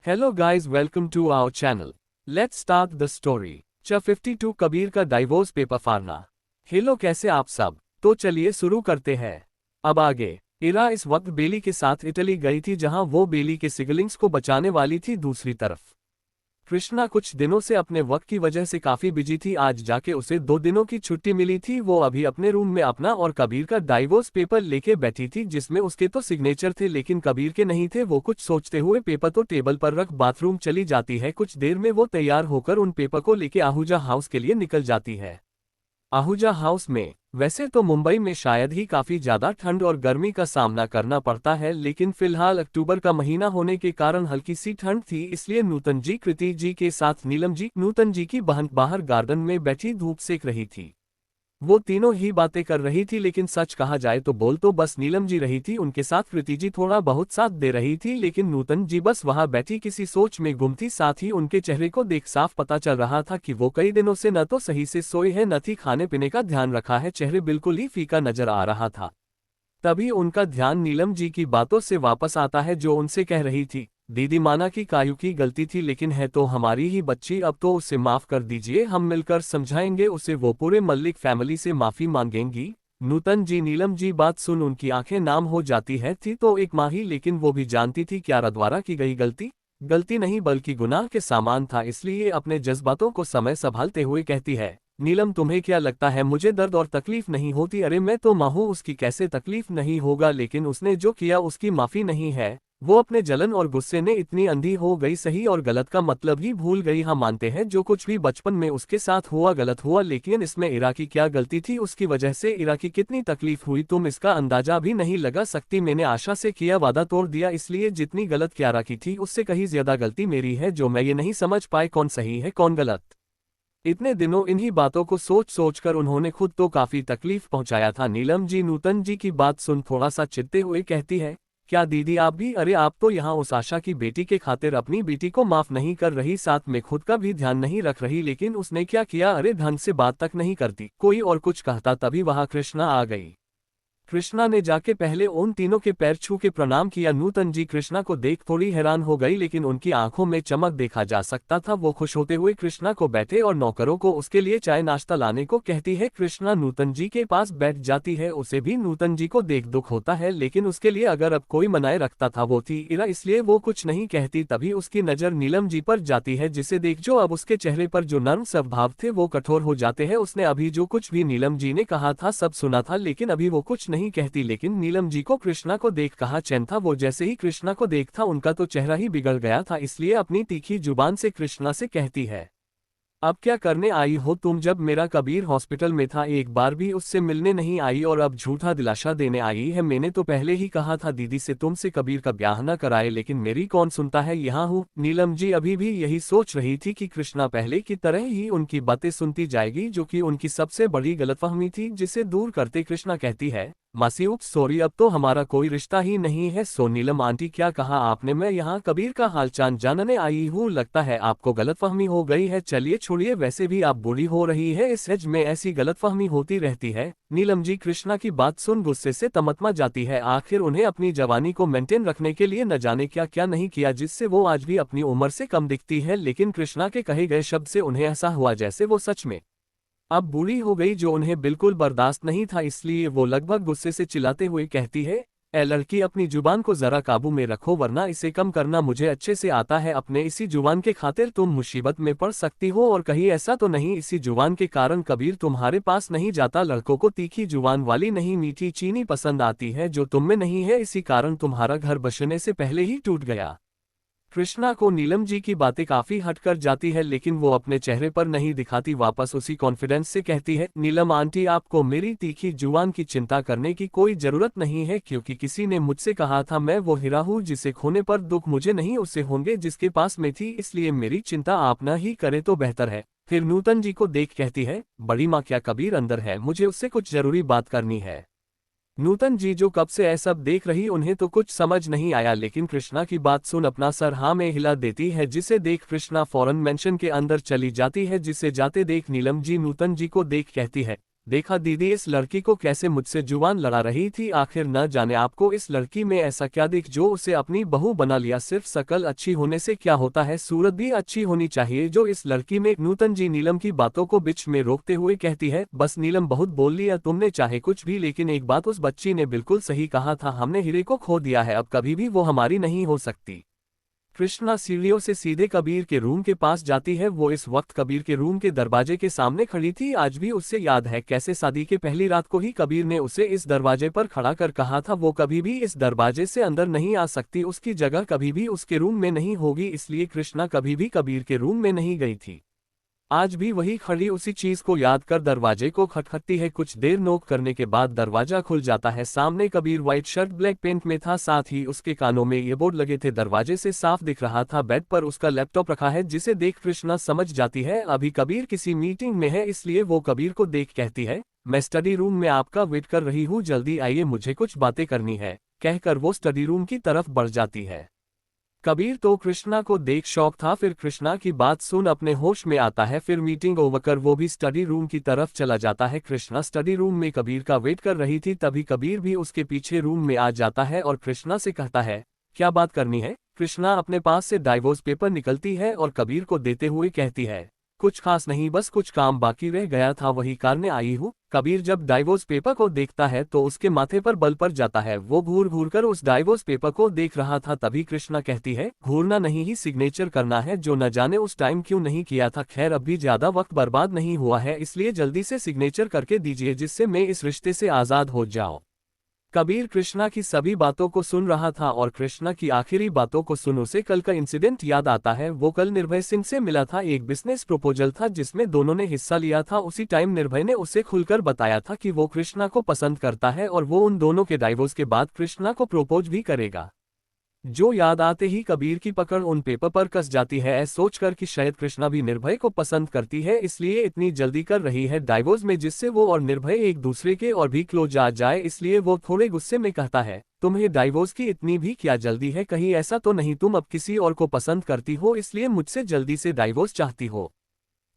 Hello guys, welcome to our channel. Let's start the story. च 52 कबीर का divorce paper फाड़ना। Hello, कैसे आप सब? तो चलिए शुरू करते हैं। अब आगे। इरा इस वक्त बेली के साथ इटली गई थी जहां वो बेली के सिबलिंग्स को बचाने वाली थी। दूसरी तरफ कृष्णा कुछ दिनों से अपने वक्त की वजह से काफी बिजी थी। आज जाके उसे 2 दिनों की छुट्टी मिली थी। वो अभी अपने रूम में अपना और कबीर का डाइवोर्स पेपर लेके बैठी थी जिसमें उसके तो सिग्नेचर थे लेकिन कबीर के नहीं थे। वो कुछ सोचते हुए पेपर तो टेबल पर रख बाथरूम चली जाती है। कुछ देर में वो तैयार होकर उन पेपर को लेके आहूजा हाउस के लिए निकल जाती है। आहूजा हाउस में वैसे तो मुंबई में शायद ही काफी ज्यादा ठंड और गर्मी का सामना करना पड़ता है, लेकिन फिलहाल अक्टूबर का महीना होने के कारण हल्की सी ठंड थी। इसलिए नूतन जी कृति जी के साथ नीलम जी, नूतन जी की बहन, बाहर गार्डन में बैठी धूप सेक रही थी। वो तीनों ही बातें कर रही थी, लेकिन सच कहा जाए तो बोल तो बस नीलम जी रही थी। उनके साथ कृति जी थोड़ा बहुत साथ दे रही थी, लेकिन नूतन जी बस वहां बैठी किसी सोच में गुम थी। साथ ही उनके चेहरे को देख साफ पता चल रहा था कि वो कई दिनों से न तो सही से सोए हैं न ही खाने पीने का ध्यान रखा है। चेहरे बिल्कुल ही फीका नजर आ रहा था। तभी उनका ध्यान नीलम जी की बातों से वापस आता है, जो उनसे कह रही थी, दीदी माना कि कायू की गलती थी लेकिन है तो हमारी ही बच्ची, अब तो उसे माफ कर दीजिए, हम मिलकर समझाएंगे उसे, वो पूरे मल्लिक फैमिली से माफी मांगेंगी। नूतन जी, नीलम जी बात सुन उनकी आंखें नाम हो जाती है। थी तो एक माँ ही, लेकिन वो भी जानती थी क्यारा द्वारा की गई गलती नहीं बल्कि गुनाह के सामान था। इसलिए अपने जज्बातों को समय संभालते हुए कहती है, नीलम तुम्हें क्या लगता है मुझे दर्द और तकलीफ नहीं होती? अरे मैं तो माँ हूँ, उसकी कैसे तकलीफ नहीं होगा, लेकिन उसने जो किया उसकी माफी नहीं है। वो अपने जलन और गुस्से ने इतनी अंधी हो गई, सही और गलत का मतलब ही भूल गई। हम मानते हैं जो कुछ भी बचपन में उसके साथ हुआ गलत हुआ, लेकिन इसमें इरा की क्या गलती थी? उसकी वजह से इरा की कितनी तकलीफ हुई तुम इसका अंदाजा भी नहीं लगा सकती। मैंने आशा से किया वादा तोड़ दिया, इसलिए जितनी गलत क्यारा की थी उससे कहीं ज्यादा गलती मेरी है, जो मैं ये नहीं समझ पाए कौन सही है कौन गलत। इतने दिनों इन्हीं बातों को सोच सोचकर उन्होंने खुद तो काफी तकलीफ पहुंचाया था। नीलम जी नूतन जी की बात सुन थोड़ा सा चिढ़ते हुए कहती है, क्या दीदी आप भी? अरे आप तो यहाँ उस आशा की बेटी के खातिर अपनी बेटी को माफ नहीं कर रही, साथ में खुद का भी ध्यान नहीं रख रही। लेकिन उसने क्या किया? अरे ढंग से बात तक नहीं करती। कोई और कुछ कहता तभी वहां कृष्णा आ गई। कृष्णा ने जाके पहले उन तीनों के पैर छू के प्रणाम किया। नूतन जी कृष्णा को देख थोड़ी हैरान हो गई, लेकिन उनकी आंखों में चमक देखा जा सकता था। वो खुश होते हुए कृष्णा को बैठे और नौकरों को उसके लिए चाय नाश्ता लाने को कहती है। कृष्णा नूतन जी के पास बैठ जाती है। उसे भी नूतन जी को देख दुख होता है, लेकिन उसके लिए अगर अब कोई मनाए रखता था वो थी इरा, इसलिए वो कुछ नहीं कहती। तभी उसकी नजर नीलम जी पर जाती है, जिसे देख जो अब उसके चेहरे पर जो नर्म स्वभाव थे वो कठोर हो जाते हैं। उसने अभी जो कुछ भी नीलम जी ने कहा था सब सुना था, लेकिन अभी वो कुछ नहीं कहती। लेकिन नीलम जी को कृष्णा को देख कहाँ चैन था। वो जैसे ही कृष्णा को देखा उनका तो चेहरा ही बिगड़ गया था, इसलिए अपनी तीखी जुबान से कृष्णा से कहती है, अब क्या करने आई हो तुम? जब मेरा कबीर हॉस्पिटल में था एक बार भी उससे मिलने नहीं आई और अब झूठा दिलासा देने आई है। मैंने तो पहले ही कहा था दीदी से तुमसे कबीर का ब्याह न कराए, लेकिन मेरी कौन सुनता है। यहाँ हूँ। नीलम जी अभी भी यही सोच रही थी कि कृष्णा पहले की तरह ही उनकी बातें सुनती जाएगी, जो कि उनकी सबसे बड़ी गलतफहमी थी, जिसे दूर करते कृष्णा कहती है, मासी उप्स सॉरी, अब तो हमारा कोई रिश्ता ही नहीं है। सो नीलम आंटी क्या कहा आपने? मैं यहाँ कबीर का हालचाल जानने आई हूँ। लगता है आपको गलतफहमी हो गई है। चलिए छोड़िए, वैसे भी आप बूढ़ी हो रही है, इस एज में ऐसी गलतफहमी होती रहती है। नीलम जी कृष्णा की बात सुन गुस्से से तमतमा जाती है। आखिर उन्हें अपनी जवानी को मेंटेन रखने के लिए न जाने क्या क्या नहीं किया, जिससे वो आज भी अपनी उम्र से कम दिखती है। लेकिन कृष्णा के कहे गए शब्द से उन्हें ऐसा हुआ जैसे वो सच में अब बूढ़ी हो गई, जो उन्हें बिल्कुल बर्दाश्त नहीं था। इसलिए वो लगभग गुस्से से चिल्लाते हुए कहती है, ए लड़की, अपनी जुबान को जरा काबू में रखो, वरना इसे कम करना मुझे अच्छे से आता है। अपने इसी जुबान के खातिर तुम मुसीबत में पड़ सकती हो, और कहीं ऐसा तो नहीं इसी जुबान के कारण कबीर तुम्हारे पास नहीं जाता? लड़कों को तीखी जुबान वाली नहीं मीठी चीनी पसंद आती है, जो तुम में नहीं है, इसी कारण तुम्हारा घर बसने से पहले ही टूट गया। कृष्णा को नीलम जी की बातें काफी हटकर जाती है, लेकिन वो अपने चेहरे पर नहीं दिखाती। वापस उसी कॉन्फिडेंस से कहती है, नीलम आंटी आपको मेरी तीखी जुबान की चिंता करने की कोई जरूरत नहीं है, क्योंकि किसी ने मुझसे कहा था मैं वो हीरा हूँ जिसे खोने पर दुख मुझे नहीं उससे होंगे जिसके पास में थी, इसलिए मेरी चिंता आप न ही करे तो बेहतर है। फिर नूतन जी को देख कहती है, बड़ी माँ क्या कबीर अंदर है? मुझे उससे कुछ जरूरी बात करनी है। नूतन जी जो कब से ऐसा देख रही उन्हें तो कुछ समझ नहीं आया, लेकिन कृष्णा की बात सुन अपना सर हाँ में हिला देती है, जिसे देख कृष्णा फौरन मेंशन के अंदर चली जाती है। जिसे जाते देख नीलम जी नूतन जी को देख कहती है, देखा दीदी इस लड़की को कैसे मुझसे जुबान लड़ा रही थी, आखिर न जाने आपको इस लड़की में ऐसा क्या दिख जो उसे अपनी बहू बना लिया। सिर्फ शकल अच्छी होने से क्या होता है, सूरत भी अच्छी होनी चाहिए। जो इस लड़की में नूतन जी नीलम की बातों को बीच में रोकते हुए कहती है, बस नीलम बहुत बोल लिया तुमने, चाहे कुछ भी, लेकिन एक बात उस बच्ची ने बिल्कुल सही कहा था, हमने हीरे को खो दिया है, अब कभी भी वो हमारी नहीं हो सकती। कृष्णा सीढ़ियों से सीधे कबीर के रूम के पास जाती है। वो इस वक्त कबीर के रूम के दरवाजे के सामने खड़ी थी। आज भी उससे याद है कैसे शादी के पहली रात को ही कबीर ने उसे इस दरवाजे पर खड़ा कर कहा था वो कभी भी इस दरवाजे से अंदर नहीं आ सकती, उसकी जगह कभी भी उसके रूम में नहीं होगी। इसलिए कृष्णा कभी भी कबीर के रूम में नहीं गई थी। आज भी वही खड़ी उसी चीज को याद कर दरवाजे को खटखटती है। कुछ देर नोक करने के बाद दरवाजा खुल जाता है। सामने Kabir white shirt black pant में था, साथ ही उसके कानों में ईयरबड लगे थे। दरवाजे से साफ दिख रहा था बेड पर उसका लैपटॉप रखा है, जिसे देख कृष्णा समझ जाती है अभी कबीर किसी मीटिंग में है। इसलिए वो कबीर को देख कहती है, मैं स्टडी रूम में आपका वेट कर रही हूँ, जल्दी आइए, मुझे कुछ बातें करनी है। कहकर वो स्टडी रूम की तरफ बढ़ जाती है। कबीर तो कृष्णा को देख शौक था, फिर कृष्णा की बात सुन अपने होश में आता है। फिर मीटिंग ओवर कर वो भी स्टडी रूम की तरफ चला जाता है। कृष्णा स्टडी रूम में कबीर का वेट कर रही थी, तभी कबीर भी उसके पीछे रूम में आ जाता है और कृष्णा से कहता है, क्या बात करनी है। कृष्णा अपने पास से डाइवोर्स पेपर निकलती है और कबीर को देते हुए कहती है, कुछ खास नहीं, बस कुछ काम बाकी रह गया था, वही करने आई हूँ। कबीर जब डाइवोर्स पेपर को देखता है तो उसके माथे पर बल पड़ जाता है। वो घूर घूर कर उस डाइवोर्स पेपर को देख रहा था। तभी कृष्णा कहती है, घूरना नहीं ही सिग्नेचर करना है, जो न जाने उस टाइम क्यों नहीं किया था। खैर अब भी ज्यादा वक्त बर्बाद नहीं हुआ है, इसलिए जल्दी से सिग्नेचर करके दीजिए, जिससे मैं इस रिश्ते से आजाद हो जाऊं। कबीर कृष्णा की सभी बातों को सुन रहा था और कृष्णा की आखिरी बातों को सुन उसे कल का इंसिडेंट याद आता है। वो कल निर्भय सिंह से मिला था, एक बिजनेस प्रपोजल था जिसमें दोनों ने हिस्सा लिया था। उसी टाइम निर्भय ने उसे खुलकर बताया था कि वो कृष्णा को पसंद करता है और वो उन दोनों के डाइवोर्स के बाद कृष्णा को प्रपोज भी करेगा। जो याद आते ही कबीर की पकड़ उन पेपर पर कस जाती है, सोचकर कि शायद कृष्णा भी निर्भय को पसंद करती है, इसलिए इतनी जल्दी कर रही है डाइवोर्स में, जिससे वो और निर्भय एक दूसरे के और भी क्लोज आ जाए। इसलिए वो थोड़े गुस्से में कहता है, तुम्हें डाइवोर्स की इतनी भी क्या जल्दी है, कहीं ऐसा तो नहीं तुम अब किसी और को पसंद करती हो, इसलिए मुझसे जल्दी से डाइवोर्स चाहती हो।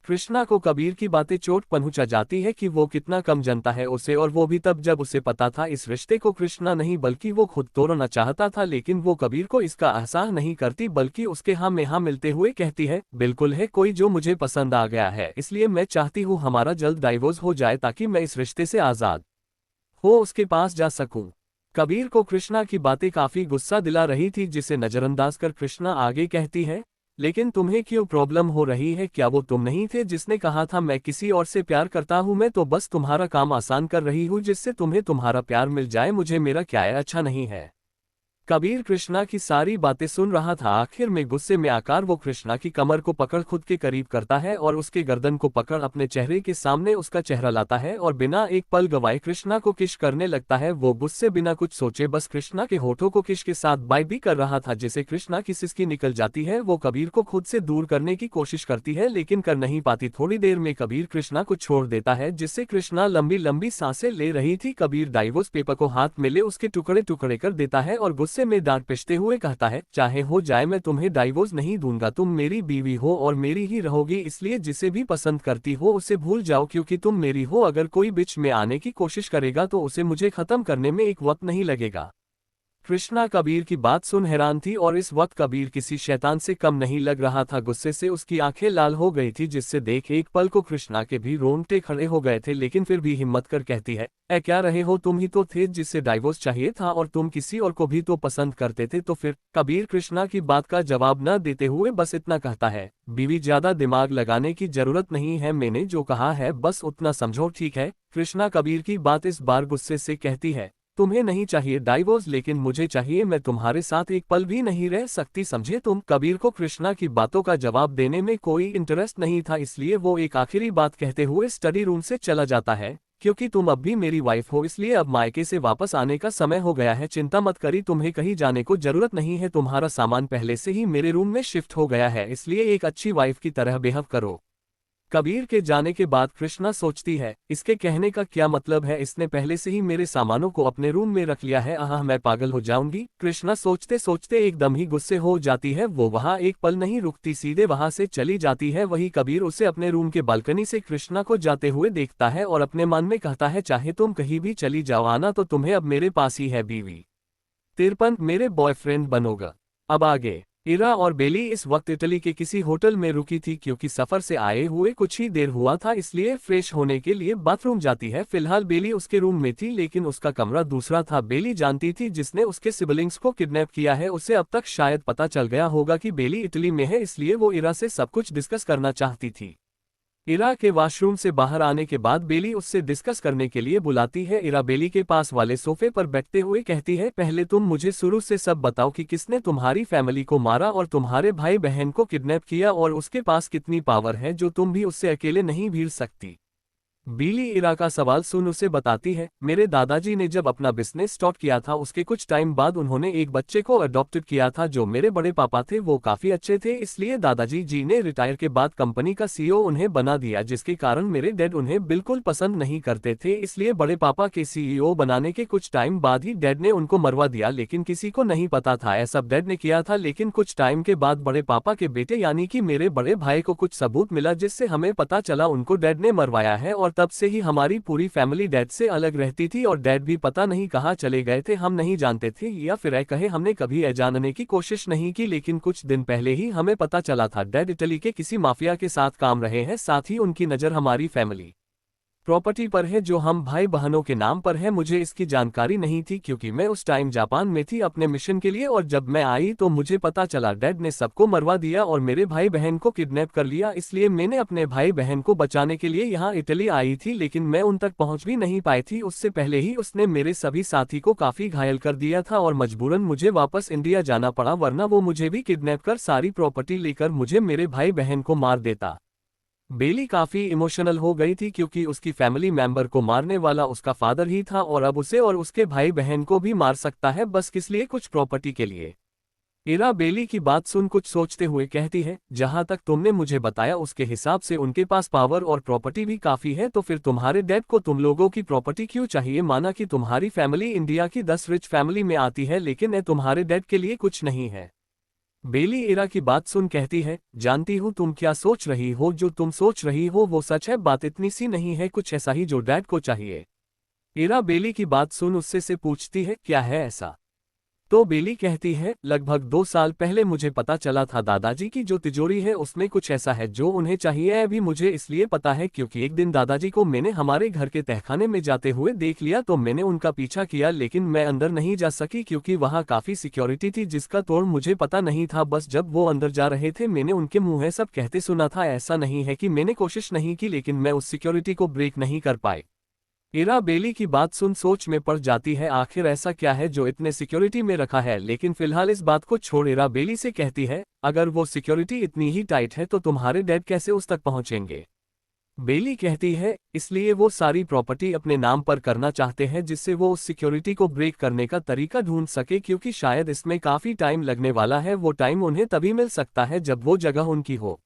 कृष्णा को कबीर की बातें चोट पहुंचा जाती है कि वो कितना कम जानता है उसे, और वो भी तब जब उसे पता था इस रिश्ते को कृष्णा नहीं बल्कि वो खुद तोड़ना चाहता था। लेकिन वो कबीर को इसका एहसास नहीं करती, बल्कि उसके हाँ में हाँ मिलते हुए कहती है, बिल्कुल है, कोई जो मुझे पसंद आ गया है, इसलिए मैं चाहती हूँ हमारा जल्द डाइवोर्स हो जाए ताकि मैं इस रिश्ते से आजाद हो उसके पास जा सकूं। कबीर को कृष्णा की बातें काफी गुस्सा दिला रही थी, जिसे नजरअंदाज कर कृष्णा आगे कहती है, लेकिन तुम्हें क्यों प्रॉब्लम हो रही है, क्या वो तुम नहीं थे जिसने कहा था मैं किसी और से प्यार करता हूं, मैं तो बस तुम्हारा काम आसान कर रही हूं जिससे तुम्हें तुम्हारा प्यार मिल जाए, मुझे मेरा क्या है अच्छा नहीं है। कबीर कृष्णा की सारी बातें सुन रहा था। आखिर में गुस्से में आकर वो कृष्णा की कमर को पकड़ खुद के करीब करता है और उसके गर्दन को पकड़ अपने चेहरे के सामने उसका चेहरा लाता है और बिना एक पल गवाए कृष्णा को किश करने लगता है। वो गुस्से बिना कुछ सोचे बस कृष्णा के होठों को किश के साथ बाइट भी कर रहा था, जिसे कृष्णा की सिसकी निकल जाती है। वो कबीर को खुद से दूर करने की कोशिश करती है लेकिन कर नहीं पाती। थोड़ी देर में कबीर कृष्णा को छोड़ देता है, जिससे कृष्णा लंबी लंबी सांसें ले रही थी। कबीर डाइवोर्स पेपर को हाथ में ले उसके टुकड़े टुकड़े कर देता है और गुस्से में डांट पिटते हुए कहता है, चाहे हो जाए मैं तुम्हें डाइवोर्स नहीं दूंगा, तुम मेरी बीवी हो और मेरी ही रहोगी, इसलिए जिसे भी पसंद करती हो उसे भूल जाओ क्योंकि तुम मेरी हो। अगर कोई बीच में आने की कोशिश करेगा तो उसे मुझे खत्म करने में एक वक्त नहीं लगेगा। कृष्णा कबीर की बात सुन हैरान थी और इस वक्त कबीर किसी शैतान से कम नहीं लग रहा था। गुस्से से उसकी आंखें लाल हो गई थी, जिससे देख एक पल को कृष्णा के भी रोंगटे खड़े हो गए थे, लेकिन फिर भी हिम्मत कर कहती है, ऐ क्या रहे हो, तुम ही तो थे जिससे डाइवोर्स चाहिए था और तुम किसी और को भी तो पसंद करते थे, तो फिर। कबीर कृष्णा की बात का जवाब न देते हुए बस इतना कहता है, बीवी ज्यादा दिमाग लगाने की जरूरत नहीं है, मैंने जो कहा है बस उतना समझो, ठीक है। कृष्णा कबीर की बात इस बार गुस्से से कहती है, तुम्हें नहीं चाहिए डाइवोर्स लेकिन मुझे चाहिए, मैं तुम्हारे साथ एक पल भी नहीं रह सकती, समझे तुम। कबीर को कृष्णा की बातों का जवाब देने में कोई इंटरेस्ट नहीं था, इसलिए वो एक आखिरी बात कहते हुए स्टडी रूम से चला जाता है, क्योंकि तुम अब भी मेरी वाइफ हो, इसलिए अब मायके से वापस आने का समय हो गया है। चिंता मत करी, तुम्हें कहीं जाने को जरूरत नहीं है, तुम्हारा सामान पहले से ही मेरे रूम में शिफ्ट हो गया है, इसलिए एक अच्छी वाइफ की तरह बिहेव करो। कबीर के जाने के बाद कृष्णा सोचती है, इसके कहने का क्या मतलब है, इसने पहले से ही मेरे सामानों को अपने रूम में रख लिया है, आह मैं पागल हो जाऊंगी। कृष्णा सोचते सोचते एकदम ही गुस्से हो जाती है, वो वहां एक पल नहीं रुकती, सीधे वहां से चली जाती है। वही कबीर उसे अपने रूम के बालकनी से कृष्णा को जाते हुए देखता है और अपने मन में कहता है, चाहे तुम कहीं भी चली जाओ, आना तो तुम्हें अब मेरे पास ही है बीवी। 53 मेरे बॉयफ्रेंड बनोगा। अब आगे। इरा और बेली इस वक्त इटली के किसी होटल में रुकी थी, क्योंकि सफर से आए हुए कुछ ही देर हुआ था, इसलिए फ्रेश होने के लिए बाथरूम जाती है। फिलहाल बेली उसके रूम में थी, लेकिन उसका कमरा दूसरा था। बेली जानती थी जिसने उसके सिबलिंग्स को किडनैप किया है उसे अब तक शायद पता चल गया होगा कि बेली इटली में है, इसलिए वो इरा से सब कुछ डिस्कस करना चाहती थी। इरा के वॉशरूम से बाहर आने के बाद बेली उससे डिस्कस करने के लिए बुलाती है। इरा बेली के पास वाले सोफे पर बैठते हुए कहती है, पहले तुम मुझे शुरू से सब बताओ कि किसने तुम्हारी फैमिली को मारा और तुम्हारे भाई बहन को किडनैप किया, और उसके पास कितनी पावर है जो तुम भी उससे अकेले नहीं भिड़ सकती। बेली इरा का सवाल सुन उसे बताती है, मेरे दादाजी ने जब अपना बिजनेस स्टार्ट किया था उसके कुछ टाइम बाद उन्होंने एक बच्चे को अडॉप्टेड किया था जो मेरे बड़े पापा थे, वो काफी अच्छे थे, इसलिए दादाजी जी ने रिटायर के बाद कंपनी का सीईओ उन्हें बना दिया, जिसके कारण मेरे डैड उन्हें बिल्कुल पसंद नहीं करते थे, इसलिए बड़े पापा के सीईओ बनाने के कुछ टाइम बाद ही डैड ने उनको मरवा दिया, लेकिन किसी को नहीं पता था ऐसा डैड ने किया था। लेकिन कुछ टाइम के बाद बड़े पापा के बेटे यानी कि मेरे बड़े भाई को कुछ सबूत मिला, जिससे हमें पता चला उनको डैड ने मरवाया है, और तब से ही हमारी पूरी फैमिली डैड से अलग रहती थी, और डैड भी पता नहीं कहाँ चले गए थे, हम नहीं जानते थे, या फिर कहे हमने कभी जानने की कोशिश नहीं की। लेकिन कुछ दिन पहले ही हमें पता चला था डैड इटली के किसी माफिया के साथ काम रहे हैं, साथ ही उनकी नज़र हमारी फैमिली प्रॉपर्टी पर है जो हम भाई बहनों के नाम पर है। मुझे इसकी जानकारी नहीं थी क्योंकि मैं उस टाइम जापान में थी अपने मिशन के लिए, और जब मैं आई तो मुझे पता चला डैड ने सबको मरवा दिया और मेरे भाई बहन को किडनैप कर लिया, इसलिए मैंने अपने भाई बहन को बचाने के लिए यहाँ इटली आई थी, लेकिन मैं उन तक पहुँच भी नहीं पाई थी। उससे पहले ही उसने मेरे सभी साथी को काफी घायल कर दिया था और मजबूरन मुझे वापस इंडिया जाना पड़ा, वरना वो मुझे भी किडनैप कर सारी प्रॉपर्टी लेकर मुझे मेरे भाई बहन को मार देता। बेली काफी इमोशनल हो गई थी क्योंकि उसकी फैमिली मेंबर को मारने वाला उसका फादर ही था, और अब उसे और उसके भाई बहन को भी मार सकता है, बस किस लिए, कुछ प्रॉपर्टी के लिए। इरा बेली की बात सुन कुछ सोचते हुए कहती है, जहां तक तुमने मुझे बताया उसके हिसाब से उनके पास पावर और प्रॉपर्टी भी काफी है, तो फिर तुम्हारे डैड को तुम लोगों की प्रॉपर्टी क्यों चाहिए? माना कि तुम्हारी फैमिली इंडिया की 10 रिच फैमिली में आती है, लेकिन तुम्हारे डैड के लिए कुछ नहीं है। बेली इरा की बात सुन कहती है, जानती हूँ तुम क्या सोच रही हो, जो तुम सोच रही हो वो सच है, बात इतनी सी नहीं है, कुछ ऐसा ही जो डैड को चाहिए। इरा बेली की बात सुन उससे से पूछती है, क्या है ऐसा? तो बेली कहती है, लगभग 2 साल पहले मुझे पता चला था दादाजी की जो तिजोरी है उसमें कुछ ऐसा है जो उन्हें चाहिए। अभी मुझे इसलिए पता है क्योंकि एक दिन दादाजी को मैंने हमारे घर के तहखाने में जाते हुए देख लिया, तो मैंने उनका पीछा किया, लेकिन मैं अंदर नहीं जा सकी क्योंकि वहाँ काफी सिक्योरिटी थी जिसका तोड़ मुझे पता नहीं था। बस जब वो अंदर जा रहे थे मैंने उनके मुँह सब कहते सुना था। ऐसा नहीं है कि मैंने कोशिश नहीं की, लेकिन मैं उस सिक्योरिटी को ब्रेक नहीं कर पाई। इरा बेली की बात सुन सोच में पड़ जाती है, आखिर ऐसा क्या है जो इतने सिक्योरिटी में रखा है। लेकिन फिलहाल इस बात को छोड़ इरा बेली से कहती है, अगर वो सिक्योरिटी इतनी ही टाइट है तो तुम्हारे डैड कैसे उस तक पहुंचेंगे? बेली कहती है, इसलिए वो सारी प्रॉपर्टी अपने नाम पर करना चाहते हैं जिससे वो उस सिक्योरिटी को ब्रेक करने का तरीका ढूंढ सके, क्योंकि शायद इसमें काफी टाइम लगने वाला है। वो टाइम उन्हें तभी मिल सकता है जब वो जगह उनकी हो।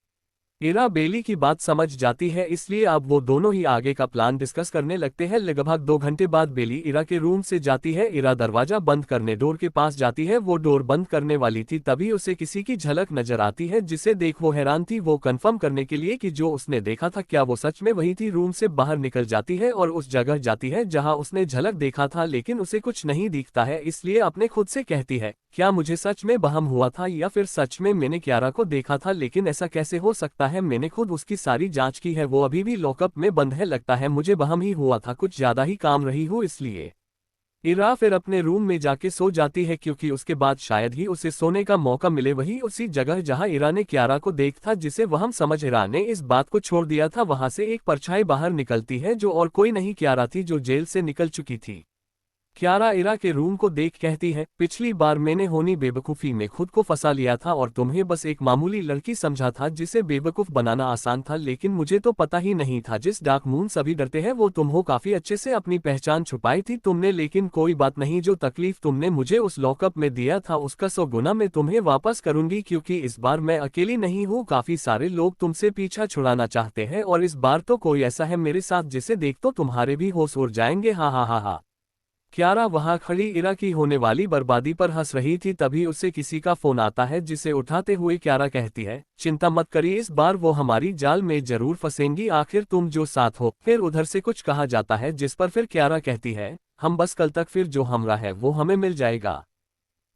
इरा बेली की बात समझ जाती है, इसलिए अब वो दोनों ही आगे का प्लान डिस्कस करने लगते हैं। लगभग 2 घंटे बाद बेली इरा के रूम से जाती है। इरा दरवाजा बंद करने डोर के पास जाती है, वो डोर बंद करने वाली थी तभी उसे किसी की झलक नजर आती है जिसे देख वो हैरान थी। वो कंफर्म करने के लिए कि जो उसने देखा था क्या वो सच में वही थी, रूम से बाहर निकल जाती है और उस जगह जाती है जहाँ उसने झलक देखा था, लेकिन उसे कुछ नहीं दिखता है। इसलिए अपने खुद से कहती है, क्या मुझे सच में वहम हुआ था या फिर सच में मैंने क्यारा को देखा था? लेकिन ऐसा कैसे हो सकता है, मैंने खुद उसकी सारी जांच की है, वो अभी भी लॉकअप में बंद है, लगता है मुझे वहम ही हुआ था, कुछ ज्यादा ही काम रही हूँ इसलिए। इरा फिर अपने रूम में जाके सो जाती है क्योंकि उसके बाद शायद ही उसे सोने का मौका मिले। वही उसी जगह जहां इरा ने क्यारा को देखा जिसे वहम समझ इरा ने इस बात को छोड़ दिया था, वहां से एक परछाई बाहर निकलती है जो और कोई नहीं क्यारा थी जो जेल से निकल चुकी थी। क्यारा इरा के रूम को देख कहती है, पिछली बार मैंने होनी बेवकूफ़ी में खुद को फंसा लिया था और तुम्हें बस एक मामूली लड़की समझा था जिसे बेवकूफ़ बनाना आसान था, लेकिन मुझे तो पता ही नहीं था जिस डार्क मून सभी डरते हैं वो तुम हो। काफ़ी अच्छे से अपनी पहचान छुपाई थी तुमने, लेकिन कोई बात नहीं, जो तकलीफ तुमने मुझे उस लॉकअप में दिया था उसका 100 गुना मैं तुम्हें वापस करूंगी, क्योंकि इस बार मैं अकेली नहीं हूँ, काफ़ी सारे लोग तुमसे पीछा छुड़ाना चाहते हैं और इस बार तो कोई ऐसा है मेरे साथ जिसे देख तो तुम्हारे भी होश उड़ जाएंगे। हा हा हा हा। क्यारा वहां खड़ी इरा की होने वाली बर्बादी पर हंस रही थी, तभी उसे किसी का फोन आता है जिसे उठाते हुए क्यारा कहती है, चिंता मत करिए, इस बार वो हमारी जाल में जरूर फंसेंगी, आखिर तुम जो साथ हो। फिर उधर से कुछ कहा जाता है जिस पर फिर क्यारा कहती है, हम बस कल तक, फिर जो हमरा है वो हमें मिल जाएगा।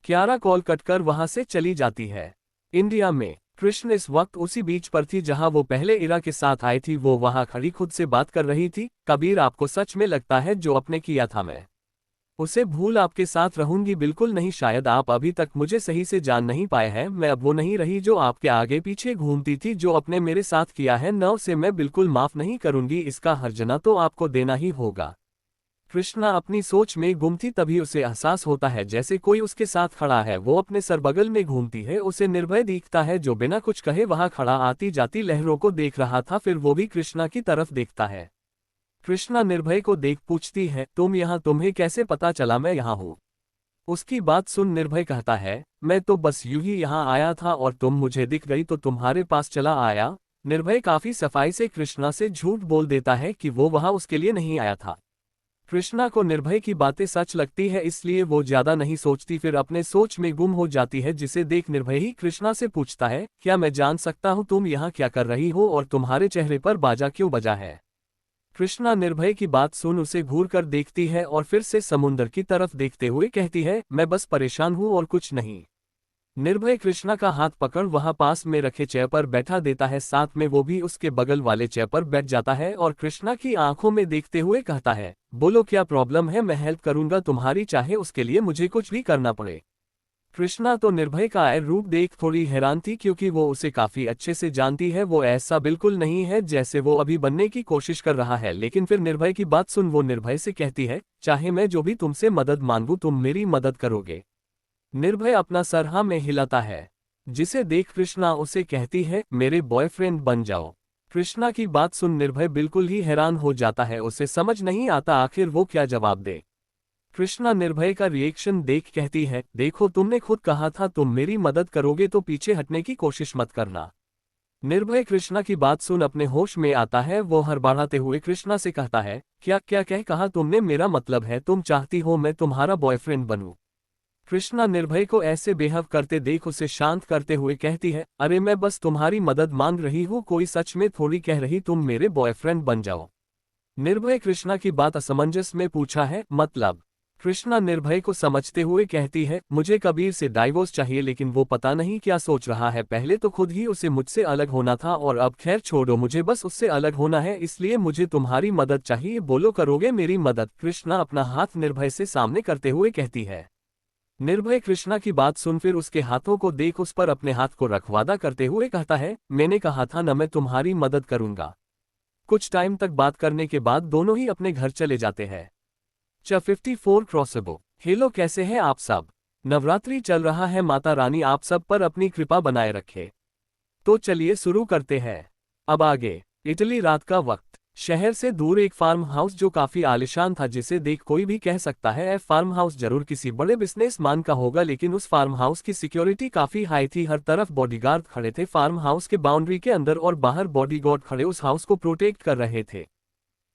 क्यारा कॉल कटकर वहां से चली जाती है। इंडिया में कृष्ण इस वक्त उसी बीच पर थी जहां वो पहले इरा के साथ आई थी। वो वहां खड़ी खुद से बात कर रही थी, कबीर आपको सच में लगता है जो आपने किया था मैं उसे भूल आपके साथ रहूंगी? बिल्कुल नहीं, शायद आप अभी तक मुझे सही से जान नहीं पाए हैं। मैं अब वो नहीं रही जो आपके आगे पीछे घूमती थी, जो आपने मेरे साथ किया है न उसे मैं बिल्कुल माफ नहीं करूंगी, इसका हर्जना तो आपको देना ही होगा। कृष्णा अपनी सोच में गुम थी, तभी उसे एहसास होता है जैसे कोई उसके साथ खड़ा है। वो अपने सर बगल में घूमती है, उसे निर्भय दिखता है जो बिना कुछ कहे वहां खड़ा आती जाती लहरों को देख रहा था। फिर वो भी कृष्णा की तरफ देखता है। कृष्णा निर्भय को देख पूछती है, तुम यहाँ, तुम्हें कैसे पता चला मैं यहाँ हूँ? उसकी बात सुन निर्भय कहता है, मैं तो बस यूं ही यहाँ आया था और तुम मुझे दिख गई तो तुम्हारे पास चला आया। निर्भय काफी सफाई से कृष्णा से झूठ बोल देता है कि वो वहां उसके लिए नहीं आया था। कृष्णा को निर्भय की बातें सच लगती है, इसलिए वो ज्यादा नहीं सोचती, फिर अपने सोच में गुम हो जाती है, जिसे देख निर्भय ही कृष्णा से पूछता है, क्या मैं जान सकता हूँ तुम यहाँ क्या कर रही हो और तुम्हारे चेहरे पर बाजा क्यों बजा है? कृष्णा निर्भय की बात सुन उसे घूर कर देखती है और फिर से समुंदर की तरफ देखते हुए कहती है, मैं बस परेशान हूँ और कुछ नहीं। निर्भय कृष्णा का हाथ पकड़ वहां पास में रखे चेयर पर बैठा देता है, साथ में वो भी उसके बगल वाले चेयर पर बैठ जाता है और कृष्णा की आंखों में देखते हुए कहता है, बोलो क्या प्रॉब्लम है, मैं हेल्प करूंगा तुम्हारी, चाहे उसके लिए मुझे कुछ भी करना पड़े। कृष्णा तो निर्भय का रूप देख थोड़ी हैरान थी, क्योंकि वो उसे काफी अच्छे से जानती है। वो ऐसा बिल्कुल नहीं है जैसे वो अभी बनने की कोशिश कर रहा है। लेकिन फिर निर्भय की बात सुन वो निर्भय से कहती है, चाहे मैं जो भी तुमसे मदद मांगू तुम मेरी मदद करोगे? निर्भय अपना सर हाँ में हिलाता है, जिसे देख कृष्णा उसे कहती है, मेरे बॉयफ्रेंड बन जाओ। कृष्णा की बात सुन निर्भय बिल्कुल ही हैरान हो जाता है, उसे समझ नहीं आता आखिर वो क्या जवाब दे। कृष्णा निर्भय का रिएक्शन देख कहती है, देखो तुमने खुद कहा था तुम मेरी मदद करोगे तो पीछे हटने की कोशिश मत करना। निर्भय कृष्णा की बात सुन अपने होश में आता है, वो हड़बड़ाते हुए कृष्णा से कहता है, क्या क्या कह कहा तुमने? मेरा मतलब है तुम चाहती हो मैं तुम्हारा बॉयफ्रेंड बनूं? कृष्णा निर्भय को ऐसे बेहव करते देख उसे शांत करते हुए कहती है, अरे मैं बस तुम्हारी मदद मांग रही हूँ, कोई सच में थोड़ी कह रही तुम मेरे बॉयफ्रेंड बन जाओ। निर्भय कृष्णा की बात असमंजस में पूछा है, मतलब? कृष्णा निर्भय को समझते हुए कहती है, मुझे कबीर से डाइवोर्स चाहिए, लेकिन वो पता नहीं क्या सोच रहा है। पहले तो खुद ही उसे मुझसे अलग होना था और अब खैर छोड़ो, मुझे बस उससे अलग होना है, इसलिए मुझे तुम्हारी मदद चाहिए, बोलो करोगे मेरी मदद? कृष्णा अपना हाथ निर्भय से सामने करते हुए कहती है। निर्भय कृष्णा की बात सुन फिर उसके हाथों को देख उस पर अपने हाथ को रख वादा करते हुए कहता है, मैंने कहा था न मैं तुम्हारी मदद करूंगा। कुछ टाइम तक बात करने के बाद दोनों ही अपने घर चले जाते हैं। 54 क्रॉसबो। हेलो, कैसे हैं आप सब? नवरात्रि चल रहा है, माता रानी आप सब पर अपनी कृपा बनाए रखे। तो चलिए शुरू करते हैं। अब आगे। इटली, रात का वक्त। शहर से दूर एक फार्म हाउस जो काफी आलीशान था, जिसे देख कोई भी कह सकता है फार्म हाउस जरूर किसी बड़े बिजनेसमैन का होगा, लेकिन उस फार्म हाउस की सिक्योरिटी काफी हाई थी। हर तरफ बॉडीगार्ड खड़े थे, फार्म हाउस के बाउंड्री के अंदर और बाहर बॉडीगार्ड खड़े उस हाउस को प्रोटेक्ट कर रहे थे।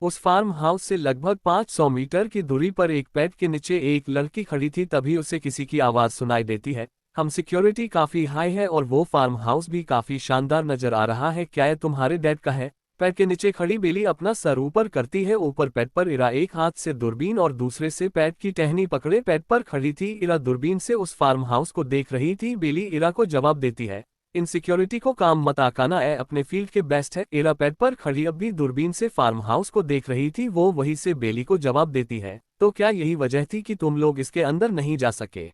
उस फार्म हाउस से लगभग 500 मीटर की दूरी पर एक पेड़ के नीचे एक लड़की खड़ी थी, तभी उसे किसी की आवाज सुनाई देती है, हम सिक्योरिटी काफी हाई है और वो फार्म हाउस भी काफी शानदार नजर आ रहा है, क्या ये तुम्हारे डैड का है? पेड़ के नीचे खड़ी बेली अपना सर ऊपर करती है, ऊपर पेड़ पर इरा एक हाथ से दूरबीन और दूसरे से पेड़ की टहनी पकड़े पेड़ पर खड़ी थी। इरा दूरबीन से उस फार्म हाउस को देख रही थी। बेली इरा को जवाब देती है, इन सिक्योरिटी को काम मत आकाना है, अपने फील्ड के बेस्ट है। इरा पेड़ पर खड़ी अब भी दूरबीन से फार्म हाउस को देख रही थी। वो वहीं से बेली को जवाब देती है, तो क्या यही वजह थी कि तुम लोग इसके अंदर नहीं जा सके?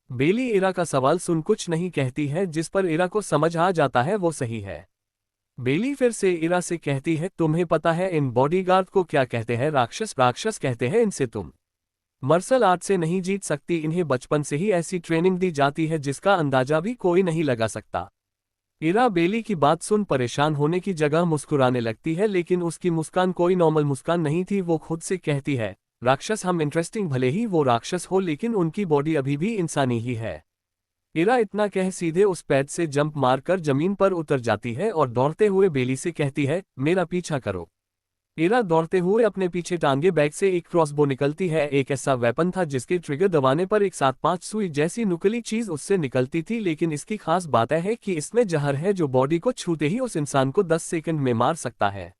बेली इरा का सवाल सुन कुछ नहीं कहती है, जिस पर इरा को समझ आ जाता है वो सही है। बेली फिर से इरा से कहती है, तुम्हें पता है इन बॉडीगार्ड को क्या कहते हैं? राक्षस। राक्षस कहते हैं इनसे तुम। मार्शल आर्ट से नहीं जीत सकती, इन्हें बचपन से ही ऐसी ट्रेनिंग दी जाती है जिसका अंदाजा भी कोई नहीं लगा सकता। इरा बेली की बात सुन परेशान होने की जगह मुस्कुराने लगती है, लेकिन उसकी मुस्कान कोई नॉर्मल मुस्कान नहीं थी। वो खुद से कहती है, राक्षस हम इंटरेस्टिंग, भले ही वो राक्षस हो लेकिन उनकी बॉडी अभी भी इंसानी ही है। इरा इतना कह सीधे उस पैड से जंप मारकर जमीन पर उतर जाती है और दौड़ते हुए बेली से कहती है, मेरा पीछा करो। इरा दौड़ते हुए अपने पीछे टांगे बैग से एक क्रॉसबो निकलती है। एक ऐसा वेपन था जिसके ट्रिगर दबाने पर एक साथ 5 सुई जैसी नुकीली चीज उससे निकलती थी, लेकिन इसकी खास बात है कि इसमें जहर है जो बॉडी को छूते ही उस इंसान को 10 सेकंड में मार सकता है।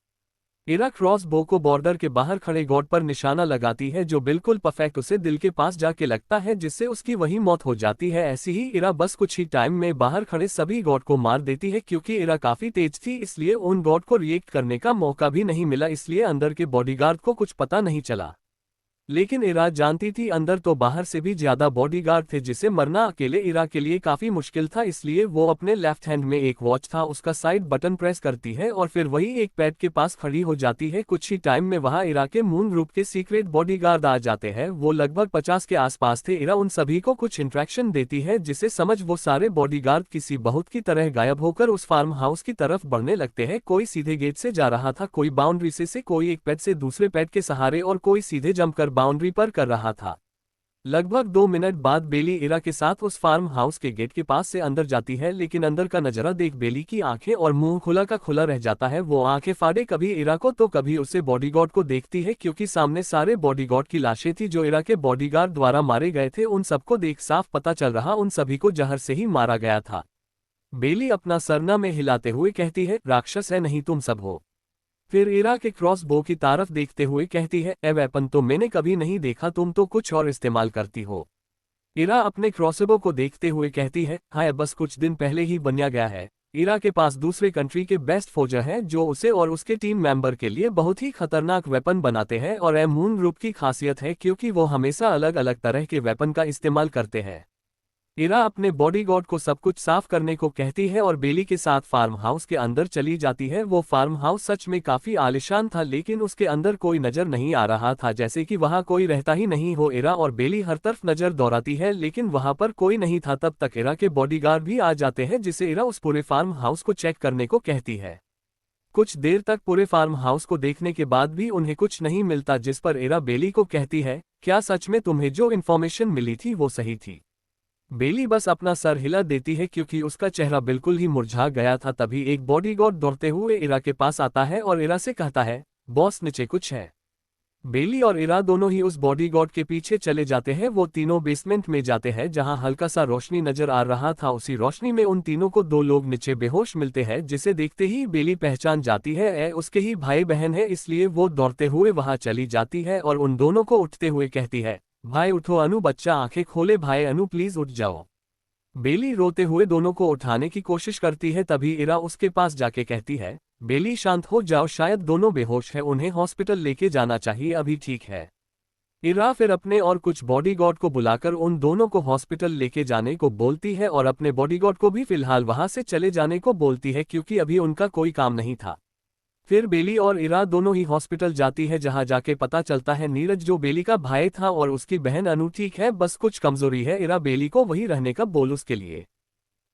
इरा क्रॉस बो को बॉर्डर के बाहर खड़े गॉड पर निशाना लगाती है जो बिल्कुल परफेक्ट उसे दिल के पास जाके लगता है, जिससे उसकी वही मौत हो जाती है। ऐसी ही इरा बस कुछ ही टाइम में बाहर खड़े सभी गॉड को मार देती है। क्योंकि इरा काफी तेज थी इसलिए उन गॉड को रिएक्ट करने का मौका भी नहीं मिला, इसलिए अंदर के बॉडीगार्ड को कुछ पता नहीं चला। लेकिन इरा जानती थी अंदर तो बाहर से भी ज्यादा बॉडीगार्ड थे, जिसे मरना अकेले इरा के लिए काफी मुश्किल था। इसलिए वो अपने लेफ्ट हैंड में एक वॉच था, उसका साइड बटन प्रेस करती है और फिर वही एक पैड के पास खड़ी हो जाती है। कुछ ही टाइम में वहां इरा के मून ग्रुप के सीक्रेट बॉडीगार्ड आ जाते हैं। वो लगभग 50 के आसपास थे। इरा उन सभी को कुछ इंट्रैक्शन देती है जिसे समझ वो सारे बॉडीगार्ड किसी बहुत की तरह गायब होकर उस फार्म हाउस की तरफ बढ़ने लगते हैं। कोई सीधे गेट से जा रहा था, कोई बाउंड्री से कोई एक पैड से दूसरे पैड के सहारे और कोई सीधे जंप कर बाउंड्री पर कर रहा था। लगभग 2 मिनट बाद बेली इरा के साथ उस फार्म हाउस के गेट के पास से अंदर जाती है, लेकिन अंदर का नजारा देख बेली की आंखें और मुंह खुला का खुला रह जाता है। वो आंखें फाड़े कभी इरा को तो कभी उसे बॉडीगार्ड को देखती है, क्योंकि सामने सारे बॉडीगार्ड की लाशें थी जो इरा के बॉडीगार्ड द्वारा मारे गए थे। उन सबको देख साफ पता चल रहा उन सभी को जहर से ही मारा गया था। बेली अपना सरना में हिलाते हुए कहती है, राक्षस है नहीं तुम सब हो। फिर इरा के क्रॉस बो की तारफ देखते हुए कहती है, ए वेपन तो मैंने कभी नहीं देखा, तुम तो कुछ और इस्तेमाल करती हो। इरा अपने क्रॉसबो को देखते हुए कहती है, हाँ बस कुछ दिन पहले ही बनाया गया है। इरा के पास दूसरे कंट्री के बेस्ट फौजर हैं जो उसे और उसके टीम मेंबर के लिए बहुत ही खतरनाक वेपन बनाते हैं, और ए मून ग्रुप की खासियत है क्योंकि वो हमेशा अलग अलग तरह के वेपन का इस्तेमाल करते हैं। इरा अपने बॉडीगार्ड को सब कुछ साफ करने को कहती है और बेली के साथ फार्म हाउस के अंदर चली जाती है। वो फार्म हाउस सच में काफी आलीशान था, लेकिन उसके अंदर कोई नजर नहीं आ रहा था, जैसे कि वहां कोई रहता ही नहीं हो। इरा और बेली हर तरफ नजर दौड़ाती है लेकिन वहां पर कोई नहीं था। तब तक इरा के बॉडीगार्ड भी आ जाते हैं, जिसे इरा उस पूरे फार्म हाउस को चेक करने को कहती है। कुछ देर तक पूरे फार्म हाउस को देखने के बाद भी उन्हें कुछ नहीं मिलता, जिस पर इरा बेली को कहती है, क्या सच में तुम्हें जो इन्फॉर्मेशन मिली थी वो सही थी? बेली बस अपना सर हिला देती है क्योंकि उसका चेहरा बिल्कुल ही मुरझा गया था। तभी एक बॉडीगार्ड दौड़ते हुए इरा के पास आता है और इरा से कहता है, बॉस नीचे कुछ है। बेली और इरा दोनों ही उस बॉडीगार्ड के पीछे चले जाते हैं। वो तीनों बेसमेंट में जाते हैं जहां हल्का सा रोशनी नजर आ रहा था। उसी रोशनी में उन तीनों को 2 लोग नीचे बेहोश मिलते हैं, जिसे देखते ही बेली पहचान जाती है उसके ही भाई बहन है, इसलिए वो दौड़ते हुए वहां चली जाती है और उन दोनों को उठते हुए कहती है, भाई उठो अनु, बच्चा आंखें खोले, भाई अनु प्लीज उठ जाओ। बेली रोते हुए दोनों को उठाने की कोशिश करती है। तभी इरा उसके पास जाके कहती है, बेली शांत हो जाओ, शायद दोनों बेहोश है, उन्हें हॉस्पिटल लेके जाना चाहिए, अभी ठीक है। इरा फिर अपने और कुछ बॉडीगार्ड को बुलाकर उन दोनों को हॉस्पिटल लेके जाने को बोलती है और अपने बॉडीगार्ड को भी फिलहाल वहां से चले जाने को बोलती है क्योंकि अभी उनका कोई काम नहीं था। फिर बेली और इरा दोनों ही हॉस्पिटल जाती है, जहां जाके पता चलता है नीरज जो बेली का भाई था और उसकी बहन अनु ठीक है, बस कुछ कमजोरी है। इरा बेली को वहीं रहने का बोल उसके लिए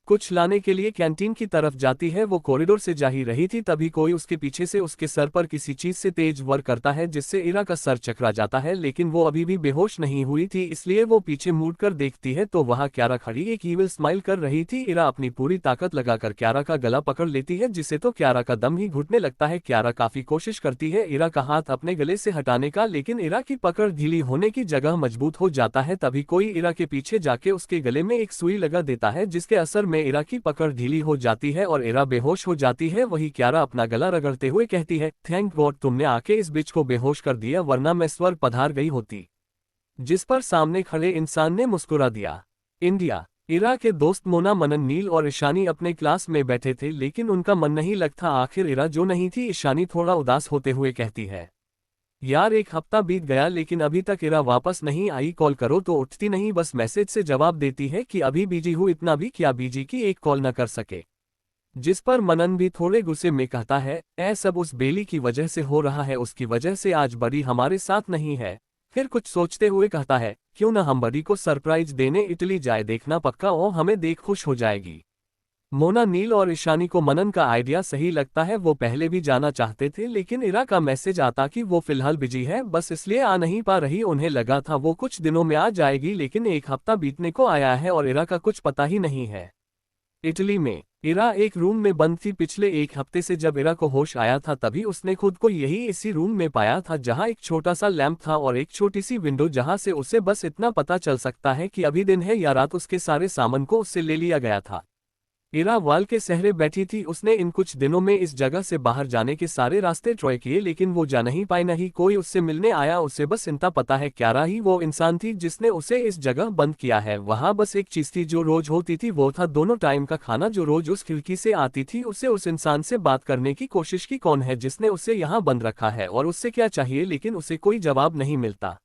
कुछ लाने के लिए कैंटीन की तरफ जाती है। वो कॉरिडोर से जा ही रही थी, तभी कोई उसके पीछे से उसके सर पर किसी चीज से तेज वार करता है, जिससे इरा का सर चकरा जाता है। लेकिन वो अभी भी बेहोश नहीं हुई थी, इसलिए वो पीछे मुड़कर देखती है तो वहां क्यारा खड़ी एक ईविल स्माइल कर रही थी। इरा अपनी पूरी ताकत लगाकर क्यारा का गला पकड़ लेती है, जिससे तो क्यारा का दम ही घुटने लगता है। क्यारा काफी कोशिश करती है इरा का हाथ अपने गले से हटाने का, लेकिन इरा की पकड़ ढीली होने की जगह मजबूत हो जाता है। तभी कोई इरा के पीछे जाके उसके गले में एक सुई लगा देता है, जिसके असर में इरा की पकड़ ढीली हो जाती है और इरा बेहोश हो जाती है। वही क्यारा अपना गला रगड़ते हुए कहती है, थैंक गॉड तुमने आके इस बिच को बेहोश कर दिया, वरना मैं स्वर पधार गई होती। जिस पर सामने खड़े इंसान ने मुस्कुरा दिया। इंडिया। इरा के दोस्त मोना, मनन, नील और ईशानी अपने क्लास में बैठे थे, लेकिन उनका मन नहीं लगता। आखिर इरा जो नहीं थी। ईशानी थोड़ा उदास होते हुए कहती है, यार 1 हफ्ता बीत गया लेकिन अभी तक इरा वापस नहीं आई, कॉल करो तो उठती नहीं, बस मैसेज से जवाब देती है कि अभी बिजी हूँ। इतना भी क्या बिजी की एक कॉल न कर सके। जिस पर मनन भी थोड़े गुस्से में कहता है, सब उस बेली की वजह से हो रहा है, उसकी वजह से आज बड़ी हमारे साथ नहीं है। फिर कुछ सोचते हुए कहता है, क्यों ना हम बडी को सरप्राइज देने इटली जाए, देखना पक्का वो हमें देख खुश हो जाएगी। मोना, नील और ईशानी को मनन का आइडिया सही लगता है। वो पहले भी जाना चाहते थे लेकिन इरा का मैसेज आता कि वो फिलहाल बिजी है, बस इसलिए आ नहीं पा रही। उन्हें लगा था वो कुछ दिनों में आ जाएगी लेकिन एक हफ्ता बीतने को आया है और इरा का कुछ पता ही नहीं है। इटली में इरा एक रूम में बंद थी। पिछले एक हफ्ते से जब इरा को होश आया था तभी उसने खुद को यही इसी रूम में पाया था जहां एक छोटा सा लैंप था और एक छोटी सी विंडो जहां से उसे बस इतना पता चल सकता है कि अभी दिन है या रात। उसके सारे सामान को उससे ले लिया गया था। इरा वाल के सहरे बैठी थी। उसने इन कुछ दिनों में इस जगह से बाहर जाने के सारे रास्ते ट्राई किए लेकिन वो जा नहीं पाई, नहीं कोई उससे मिलने आया। उसे बस इतना पता है क्यारा ही वो इंसान थी जिसने उसे इस जगह बंद किया है। वहां बस एक चीज थी जो रोज होती थी, वो था दोनों टाइम का खाना जो रोज उस खिड़की से आती थी। उसे उस इंसान से बात करने की कोशिश की, कौन है जिसने उसे यहाँ बंद रखा है और उससे क्या चाहिए, लेकिन उसे कोई जवाब नहीं मिलता।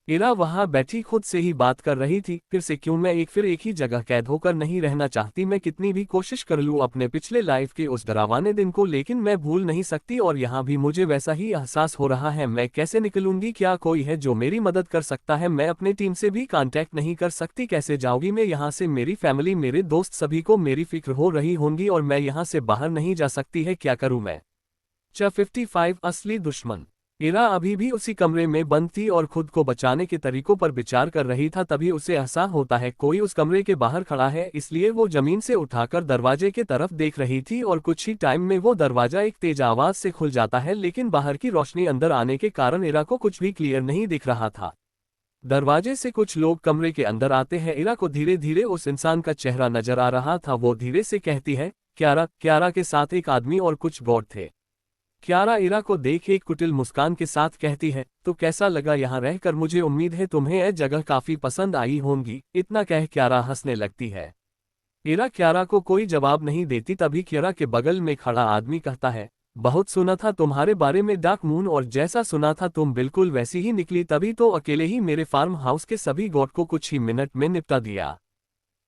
इरा वहां बैठी खुद से ही बात कर रही थी, फिर से क्यों मैं फिर एक ही जगह कैद होकर नहीं रहना चाहती। मैं कितनी भी कोशिश कर लूं अपने पिछले लाइफ के उस डरावने दिन को, लेकिन मैं भूल नहीं सकती और यहाँ भी मुझे वैसा ही एहसास हो रहा है। मैं कैसे निकलूंगी? क्या कोई है जो मेरी मदद कर सकता है? मैं अपने टीम से भी कांटेक्ट नहीं कर सकती। कैसे जाऊंगी मैं यहाँ से? मेरी फैमिली, मेरे दोस्त, सभी को मेरी फिक्र हो रही होंगी और मैं यहाँ से बाहर नहीं जा सकती है। क्या करूँ मैं? 55 असली दुश्मन। इरा अभी भी उसी कमरे में बंद थी और खुद को बचाने के तरीकों पर विचार कर रही था। तभी उसे एहसास होता है कोई उस कमरे के बाहर खड़ा है, इसलिए वो जमीन से उठाकर दरवाजे की तरफ देख रही थी और कुछ ही टाइम में वो दरवाजा एक तेज आवाज से खुल जाता है, लेकिन बाहर की रोशनी अंदर आने के कारण इरा को कुछ भी क्लियर नहीं दिख रहा था। दरवाजे से कुछ लोग कमरे के अंदर आते हैं। इरा को धीरे धीरे उस इंसान का चेहरा नजर आ रहा था। वो धीरे से कहती है, क्यारा। क्यारा के साथ एक आदमी और कुछ गार्ड थे। क्यारा इरा को देख एक कुटिल मुस्कान के साथ कहती है, तो कैसा लगा यहाँ रहकर? मुझे उम्मीद है तुम्हें यह जगह काफी पसंद आई होंगी। इतना कह क्यारा हंसने लगती है। इरा क्यारा को कोई जवाब नहीं देती। तभी क्यारा के बगल में खड़ा आदमी कहता है, बहुत सुना था तुम्हारे बारे में डार्क मून, और जैसा सुना था तुम बिल्कुल वैसी ही निकली। तभी तो अकेले ही मेरे फार्म हाउस के सभी गार्ड को कुछ ही मिनट में निपटा दिया।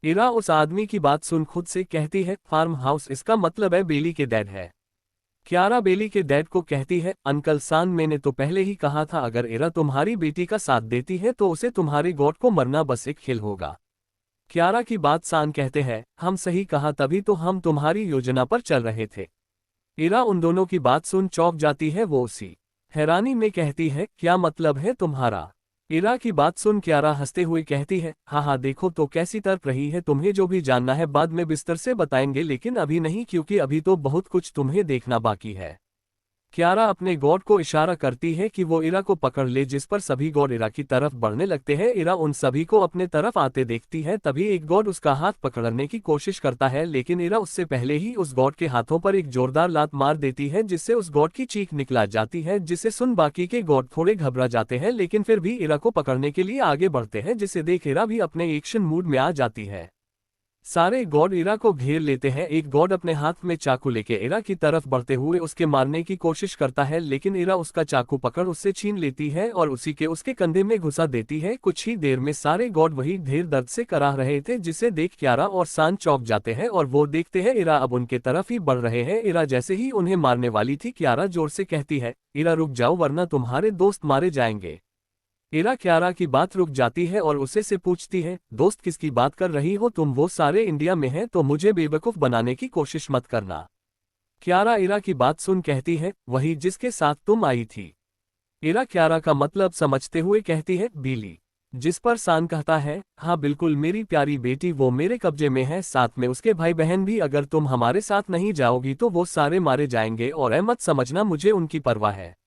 इरा उस आदमी की बात सुन खुद से कहती है, फार्म हाउस, इसका मतलब है बेली के डैड है। क्यारा बेली के डैड को कहती है, अंकल सान, मैंने तो पहले ही कहा था अगर इरा तुम्हारी बेटी का साथ देती है तो उसे तुम्हारे गॉड को मरना बस एक खेल होगा। क्यारा की बात सान कहते हैं, हम सही कहा, तभी तो हम तुम्हारी योजना पर चल रहे थे। इरा उन दोनों की बात सुन चौंक जाती है। वो उसी हैरानी में कहती है, क्या मतलब है तुम्हारा? इरा की बात सुन क्यारा हंसते हुए कहती है, हाँ देखो तो कैसी तर्क रही है। तुम्हें जो भी जानना है बाद में बिस्तर से बताएंगे, लेकिन अभी नहीं, क्योंकि अभी तो बहुत कुछ तुम्हें देखना बाकी है। क्यारा अपने गॉड को इशारा करती है कि वो इरा को पकड़ ले, जिस पर सभी गॉड इरा की तरफ बढ़ने लगते हैं। इरा उन सभी को अपने तरफ आते देखती है। तभी एक गॉड उसका हाथ पकड़ने की कोशिश करता है, लेकिन इरा उससे पहले ही उस गॉड के हाथों पर एक जोरदार लात मार देती है, जिससे उस गॉड की चीख निकला जाती है, जिसे सुन बाकी के गॉड थोड़े घबरा जाते हैं, लेकिन फिर भी इरा को पकड़ने के लिए आगे बढ़ते हैं, जिसे देख इरा भी अपने एक्शन मूड में आ जाती है। सारे गॉड इरा को घेर लेते हैं। एक गॉड अपने हाथ में चाकू लेके इरा की तरफ बढ़ते हुए उसके मारने की कोशिश करता है, लेकिन इरा उसका चाकू पकड़ उससे छीन लेती है और उसी के उसके कंधे में घुसा देती है। कुछ ही देर में सारे गॉड वही ढेर दर्द से कराह रहे थे, जिसे देख क्यारा और सान चौंक जाते हैं और वो देखते हैं इरा अब उनके तरफ ही बढ़ रहे हैं। इरा जैसे ही उन्हें मारने वाली थी, क्यारा जोर से कहती है, इरा रुक जाओ वरना तुम्हारे दोस्त मारे जाएंगे। इरा क्यारा की बात रुक जाती है और उसे से पूछती है, दोस्त किसकी बात कर रही हो तुम? वो सारे इंडिया में हैं, तो मुझे बेवकूफ बनाने की कोशिश मत करना। क्यारा इरा की बात सुन कहती है, वही जिसके साथ तुम आई थी। इरा क्यारा का मतलब समझते हुए कहती है, बीली। जिस पर सान कहता है, हाँ बिल्कुल मेरी प्यारी बेटी, वो मेरे कब्जे में है, साथ में उसके भाई बहन भी। अगर तुम हमारे साथ नहीं जाओगी तो वो सारे मारे जाएंगे, और मत समझना मुझे उनकी परवाह है।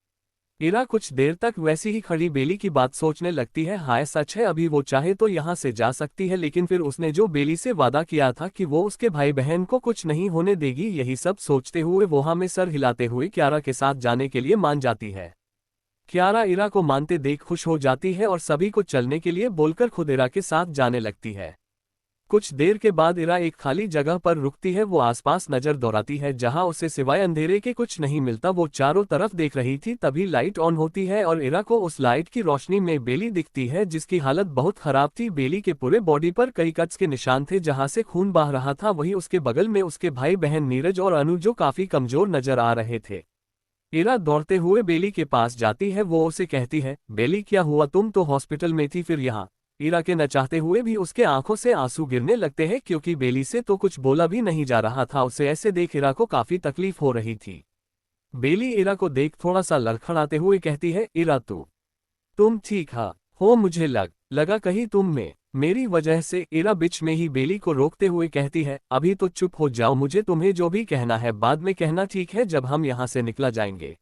इरा कुछ देर तक वैसी ही खड़ी बेली की बात सोचने लगती है। हाय सच है, अभी वो चाहे तो यहाँ से जा सकती है, लेकिन फिर उसने जो बेली से वादा किया था कि वो उसके भाई बहन को कुछ नहीं होने देगी, यही सब सोचते हुए वो हाँ में सर हिलाते हुए क्यारा के साथ जाने के लिए मान जाती है। क्यारा इरा को मानते देख खुश हो जाती है और सभी को चलने के लिए बोलकर खुद इरा के साथ जाने लगती है। कुछ देर के बाद इरा एक खाली जगह पर रुकती है। वो आसपास नजर दौड़ाती है, जहां उसे सिवाय अंधेरे के कुछ नहीं मिलता। वो चारों तरफ देख रही थी, तभी लाइट ऑन होती है और इरा को उस लाइट की रोशनी में बेली दिखती है, जिसकी हालत बहुत खराब थी। बेली के पूरे बॉडी पर कई कट्स के निशान थे, जहां से खून बह रहा था। वहीं उसके बगल में उसके भाई बहन नीरज और अनु, जो काफी कमजोर नजर आ रहे थे। इरा दौड़ते हुए बेली के पास जाती है। वो उसे कहती है, बेली क्या हुआ, तुम तो हॉस्पिटल में थी फिर यहाँ। इरा के न चाहते हुए भी उसके आंखों से आंसू गिरने लगते हैं क्योंकि बेली से तो कुछ बोला भी नहीं जा रहा था। उसे ऐसे देख इरा को काफी तकलीफ हो रही थी। बेली इरा को देख थोड़ा सा लड़खड़ाते हुए कहती है, इरा तुम ठीक हो, मुझे लगा कहीं तुम में मेरी वजह से। इरा बीच में ही बेली को रोकते हुए कहती है, अभी तो चुप हो जाओ, मुझे तुम्हें जो भी कहना है बाद में कहना, ठीक है, जब हम यहाँ से निकला जाएंगे।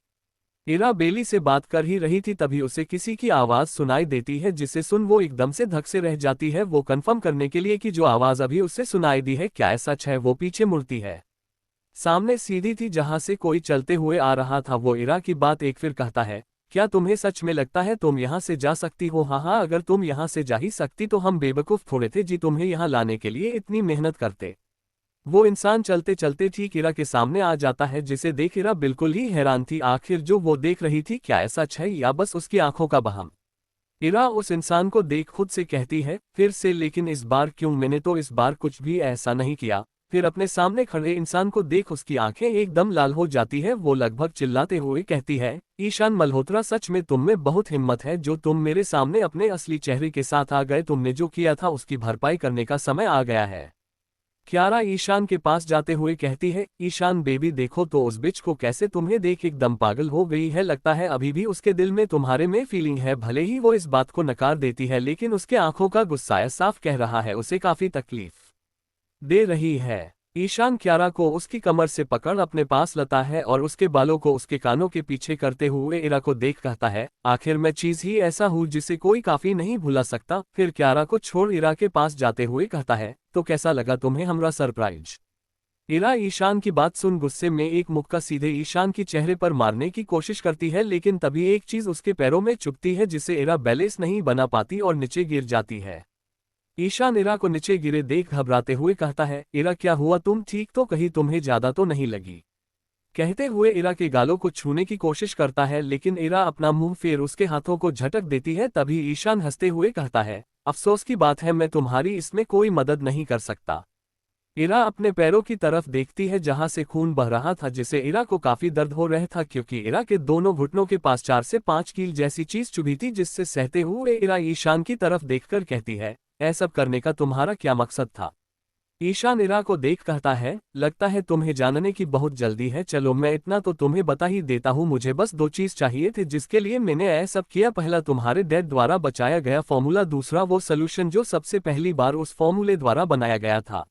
इरा बेली से बात कर ही रही थी तभी उसे किसी की आवाज सुनाई देती है जिसे सुन वो एकदम से धक से रह जाती है। वो कंफर्म करने के लिए कि जो आवाज अभी उससे सुनाई दी है क्या सच है, वो पीछे मुड़ती है। सामने सीधी थी जहां से कोई चलते हुए आ रहा था। वो इरा की बात एक फिर कहता है, क्या तुम्हें सच में लगता है तुम यहाँ से जा सकती हो? हाँ, अगर तुम यहाँ से जा ही सकती तो हम बेवकूफ थोड़े थे जी तुम्हें यहाँ लाने के लिए इतनी मेहनत करते। वो इंसान चलते चलते ठीक इरा के सामने आ जाता है जिसे देख इरा बिल्कुल ही हैरान थी। आखिर जो वो देख रही थी क्या सच है या बस उसकी आंखों का वहम? इरा उस इंसान को देख खुद से कहती है, फिर से, लेकिन इस बार क्यों? मैंने तो इस बार कुछ भी ऐसा नहीं किया। फिर अपने सामने खड़े इंसान को देख उसकी आंखें एकदम लाल हो जाती है। वो लगभग चिल्लाते हुए कहती है, ईशान मल्होत्रा, सच में तुम में बहुत हिम्मत है जो तुम मेरे सामने अपने असली चेहरे के साथ आ गए। तुमने जो किया था उसकी भरपाई करने का समय आ गया है। क्यारा ईशान के पास जाते हुए कहती है, ईशान बेबी देखो तो उस बिच को कैसे, तुम्हें देख एकदम पागल हो गई है। लगता है अभी भी उसके दिल में तुम्हारे में फीलिंग है। भले ही वो इस बात को नकार देती है लेकिन उसके आंखों का गुस्सा साफ कह रहा है उसे काफी तकलीफ दे रही है। ईशान क्यारा को उसकी कमर से पकड़ अपने पास लाता है और उसके बालों को उसके कानों के पीछे करते हुए इरा को देख कहता है, आखिर मैं चीज ही ऐसा हूँ जिसे कोई काफी नहीं भुला सकता। फिर क्यारा को छोड़ इरा के पास जाते हुए कहता है, तो कैसा लगा तुम्हें हमारा सरप्राइज? इरा ईशान की बात सुन गुस्से में एक मुक्का सीधे ईशान की चेहरे पर मारने की कोशिश करती है लेकिन तभी एक चीज उसके पैरों में चुभती है जिससे इरा बैलेंस नहीं बना पाती और नीचे गिर जाती है। ईशान इरा को नीचे गिरे देख घबराते हुए कहता है, इरा क्या हुआ, तुम ठीक तो? कहीं तुम्हें ज्यादा तो नहीं लगी? कहते हुए इरा के गालों को छूने की कोशिश करता है लेकिन इरा अपना मुंह फेर उसके हाथों को झटक देती है। तभी ईशान हंसते हुए कहता है, अफसोस की बात है, मैं तुम्हारी इसमें कोई मदद नहीं कर सकता। इरा अपने पैरों की तरफ देखती है जहां से खून बह रहा था जिसे इरा को काफी दर्द हो रहा था क्योंकि इरा के दोनों घुटनों के पास 4 से 5 कील जैसी चीज चुभी थी। जिससे सहते हुए इरा ईशान की तरफ देखकर कहती है, ऐसा करने का तुम्हारा क्या मकसद था? ईशान इरा को देख कहता है, लगता है तुम्हें जानने की बहुत जल्दी है। चलो मैं इतना तो तुम्हें बता ही देता हूँ, मुझे बस 2 चीज चाहिए थे जिसके लिए मैंने ऐसा किया। पहला तुम्हारे डैड द्वारा बचाया गया फॉर्मूला, दूसरा वो सॉल्यूशन जो सबसे पहली बार उस फॉर्मूले द्वारा बनाया गया था।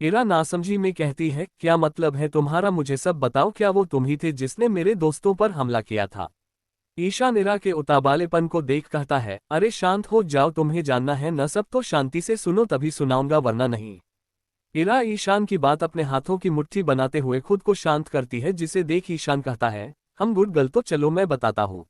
इरा नासमझी में कहती है, क्या मतलब है तुम्हारा? मुझे सब बताओ, क्या वो तुम ही थे जिसने मेरे दोस्तों पर हमला किया था? ईशान इरा के उताबालेपन को देख कहता है, अरे शांत हो जाओ, तुम्हें जानना है न सब तो शांति से सुनो तभी सुनाऊंगा वरना नहीं। इरा ईशान की बात अपने हाथों की मुट्ठी बनाते हुए खुद को शांत करती है जिसे देख ईशान कहता है, हम गुड गर्ल तो चलो मैं बताता हूँ।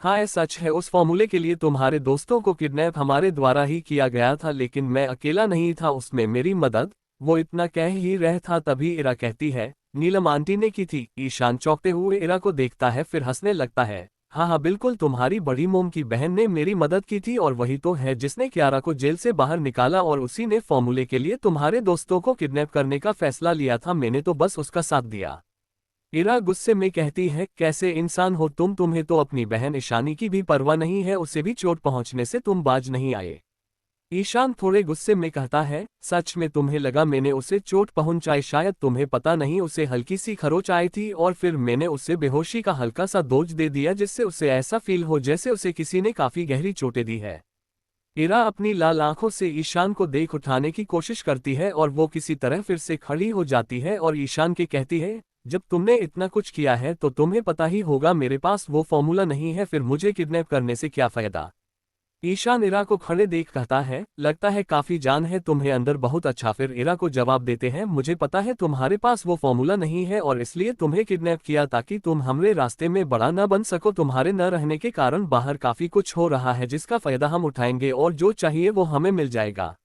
हाँ सच है, उस फॉर्मूले के लिए तुम्हारे दोस्तों को किडनैप हमारे द्वारा ही किया गया था लेकिन मैं अकेला नहीं था, उसमें मेरी मदद। वो इतना कह ही रह था तभी इरा कहती है, नीलम आंटी ने की थी। ईशान चौंकते हुए इरा को देखता है फिर हंसने लगता है, हाँ बिल्कुल, तुम्हारी बड़ी मोम की बहन ने मेरी मदद की थी और वही तो है जिसने क्यारा को जेल से बाहर निकाला और उसी ने फॉर्मूले के लिए तुम्हारे दोस्तों को किडनैप करने का फैसला लिया था। मैंने तो बस उसका साथ दिया। इरा गुस्से में कहती है, कैसे इंसान हो तुम? तुम्हें तो अपनी बहन ईशानी की भी परवाह नहीं है, उसे भी चोट पहुंचने से तुम बाज नहीं आए। ईशान थोड़े गुस्से में कहता है, सच में तुम्हें लगा मैंने उसे चोट पहुंचाई? शायद तुम्हें पता नहीं, उसे हल्की सी खरोच आई थी और फिर मैंने उसे बेहोशी का हल्का सा डोज दे दिया जिससे उसे ऐसा फील हो जैसे उसे किसी ने काफी गहरी चोटें दी है। इरा अपनी लाल आंखों से ईशान को देख उठाने की कोशिश करती है और वो किसी तरह फिर से खड़ी हो जाती है और ईशान के कहती है, जब तुमने इतना कुछ किया है तो तुम्हें पता ही होगा मेरे पास वो फॉर्मूला नहीं है, फिर मुझे किडनैप करने से क्या फायदा? ईशान इरा को खड़े देख कहता है, लगता है काफी जान है तुम्हें अंदर, बहुत अच्छा। फिर इरा को जवाब देते हैं, मुझे पता है तुम्हारे पास वो फॉर्मूला नहीं है और इसलिए तुम्हें किडनैप किया ताकि तुम हमारे रास्ते में बड़ा न बन सको। तुम्हारे न रहने के कारण बाहर काफी कुछ हो रहा है जिसका फायदा हम उठाएंगे और जो चाहिए वो हमें मिल जाएगा।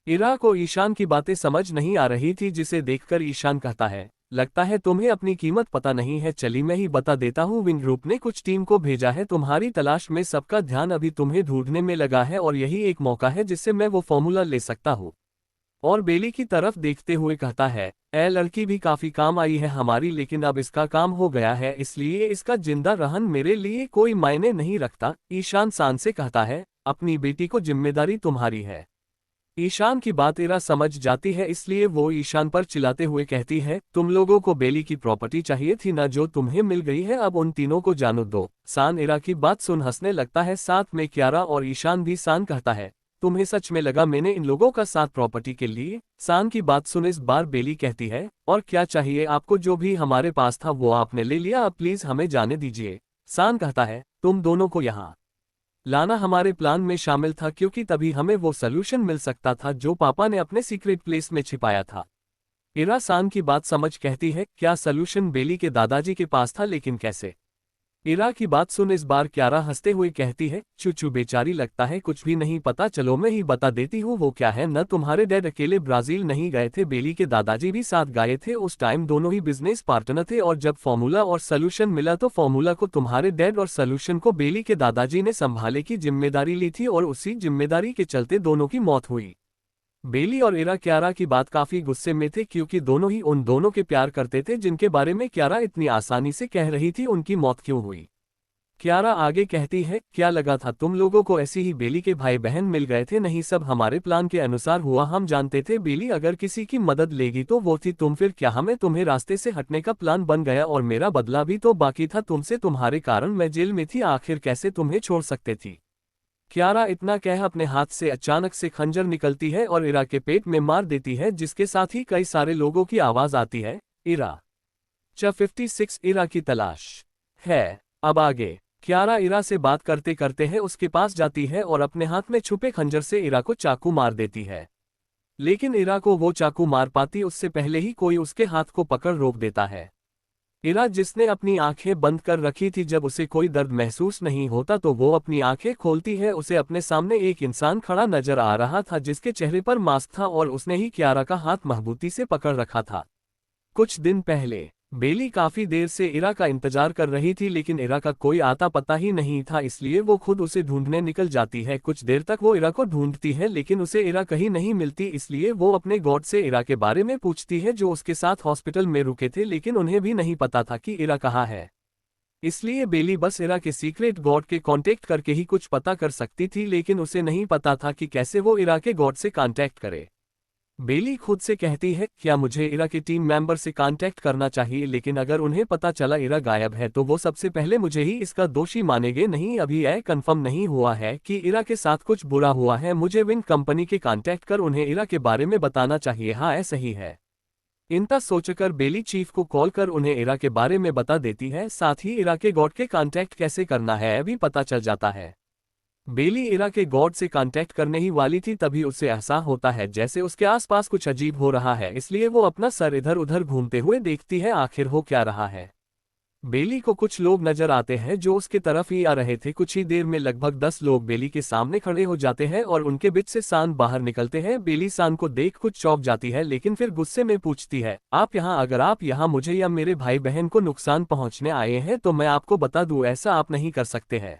इरा को ईशान की बातें समझ नहीं आ रही थी जिसे देखकर ईशान कहता है, लगता है तुम्हें अपनी कीमत पता नहीं है, चली मैं ही बता देता हूँ। विंग ग्रुप ने कुछ टीम को भेजा है तुम्हारी तलाश में, सबका ध्यान अभी तुम्हें ढूंढने में लगा है और यही एक मौका है जिससे मैं वो फॉर्मूला ले सकता हूँ। और बेली की तरफ देखते हुए कहता है, ए लड़की भी काफी काम आई है हमारी, लेकिन अब इसका काम हो गया है, इसलिए इसका जिंदा रहन मेरे लिए कोई मायने नहीं रखता। ईशान शान से कहता है, अपनी बेटी को जिम्मेदारी तुम्हारी है। ईशान की बात इरा समझ जाती है, इसलिए वो ईशान पर चिल्लाते हुए कहती है, तुम लोगों को बेली की प्रॉपर्टी चाहिए थी ना, जो तुम्हें मिल गई है, अब उन तीनों को जानो दो। शान इरा की बात सुन हंसने लगता है, साथ में क्यारा और ईशान भी। शान कहता है, तुम्हें सच में लगा मैंने इन लोगों का साथ प्रॉपर्टी के लिए? शान की बात सुन इस बार बेली कहती है, और क्या चाहिए आपको? जो भी हमारे पास था वो आपने ले लिया, अब प्लीज हमें जाने दीजिए। शान कहता है, तुम दोनों को यहाँ लाना हमारे प्लान में शामिल था, क्योंकि तभी हमें वो सॉल्यूशन मिल सकता था जो पापा ने अपने सीक्रेट प्लेस में छिपाया था। इरा शान की बात समझ कहती है, क्या सॉल्यूशन बेली के दादाजी के पास था, लेकिन कैसे? इरा की बात सुन इस बार क्यारा हंसते हुए कहती है, चूचू बेचारी, लगता है कुछ भी नहीं पता, चलो मैं ही बता देती हूँ वो क्या है। न तुम्हारे डैड अकेले ब्राजील नहीं गए थे, बेली के दादाजी भी साथ गए थे। उस टाइम दोनों ही बिजनेस पार्टनर थे, और जब फॉर्मूला और सोल्यूशन मिला तो फॉर्मूला को तुम्हारे डैड और सोल्यूशन को बेली के दादाजी ने संभाले की जिम्मेदारी ली थी, और उसी जिम्मेदारी के चलते दोनों की मौत हुई। बेली और इरा क्यारा की बात काफी गुस्से में थे, क्योंकि दोनों ही उन दोनों के प्यार करते थे जिनके बारे में क्यारा इतनी आसानी से कह रही थी उनकी मौत क्यों हुई। क्यारा आगे कहती है, क्या लगा था तुम लोगों को ऐसी ही बेली के भाई बहन मिल गए थे? नहीं, सब हमारे प्लान के अनुसार हुआ। हम जानते थे बेली अगर किसी की मदद लेगी तो वो थी तुम, फिर क्या हमें तुम्हें रास्ते से हटने का प्लान बन गया, और मेरा बदला भी तो बाकी था तुमसे। तुम्हारे कारण मैं जेल में थी, आखिर कैसे तुम्हें छोड़ सकते थी? क्यारा इतना कह अपने हाथ से अचानक से खंजर निकलती है और इरा के पेट में मार देती है, जिसके साथ ही कई सारे लोगों की आवाज आती है। इरा च 56 इरा की तलाश है। अब आगे क्यारा इरा से बात करते करते है उसके पास जाती है और अपने हाथ में छुपे खंजर से इरा को चाकू मार देती है, लेकिन इरा को वो चाकू मार पाती उससे पहले ही कोई उसके हाथ को पकड़ रोक देता है। इरा, जिसने अपनी आंखें बंद कर रखी थी, जब उसे कोई दर्द महसूस नहीं होता तो वो अपनी आंखें खोलती है। उसे अपने सामने एक इंसान खड़ा नजर आ रहा था जिसके चेहरे पर मास्क था, और उसने ही क्यारा का हाथ मजबूती से पकड़ रखा था। कुछ दिन पहले बेली काफी देर से इरा का इंतजार कर रही थी, लेकिन इरा का कोई आता पता ही नहीं था, इसलिए वो खुद उसे ढूंढने निकल जाती है। कुछ देर तक वो इरा को ढूंढती है, लेकिन उसे इरा कहीं नहीं मिलती, इसलिए वो अपने गॉड से इरा के बारे में पूछती है जो उसके साथ हॉस्पिटल में रुके थे, लेकिन उन्हें भी नहीं पता था कि इरा कहाँ है। इसलिए बेली बस इरा के सीक्रेट गॉड के कांटेक्ट करके ही कुछ पता कर सकती थी, लेकिन उसे नहीं पता था कि कैसे वो इरा के गॉड से कांटेक्ट करे। बेली खुद से कहती है, क्या मुझे इरा के टीम मेंबर से कांटेक्ट करना चाहिए, लेकिन अगर उन्हें पता चला इरा गायब है तो वो सबसे पहले मुझे ही इसका दोषी मानेंगे। नहीं, अभी यह कंफर्म नहीं हुआ है कि इरा के साथ कुछ बुरा हुआ है, मुझे विन कंपनी के कांटेक्ट कर उन्हें इरा के बारे में बताना चाहिए। हाँ, ऐसा ही है। इनता सोचकर बेली चीफ को कॉल कर उन्हें इरा के बारे में बता देती है, साथ ही इरा के गॉड के कांटेक्ट कैसे करना है अभी पता चल जाता है। बेली इरा के गॉड से कांटेक्ट करने ही वाली थी, तभी उसे एहसास होता है जैसे उसके आसपास कुछ अजीब हो रहा है, इसलिए वो अपना सर इधर उधर घूमते हुए देखती है आखिर हो क्या रहा है। बेली को कुछ लोग नजर आते हैं जो उसके तरफ ही आ रहे थे। कुछ ही देर में लगभग 10 लोग बेली के सामने खड़े हो जाते हैं और उनके बीच से शान बाहर निकलते हैं। बेली शान को देख कुछ चौंक जाती है, लेकिन फिर गुस्से में पूछती है, आप यहाँ, अगर आप यहाँ मुझे या मेरे भाई बहन को नुकसान पहुँचने आए हैं तो मैं आपको बता दूं, ऐसा आप नहीं कर सकते हैं।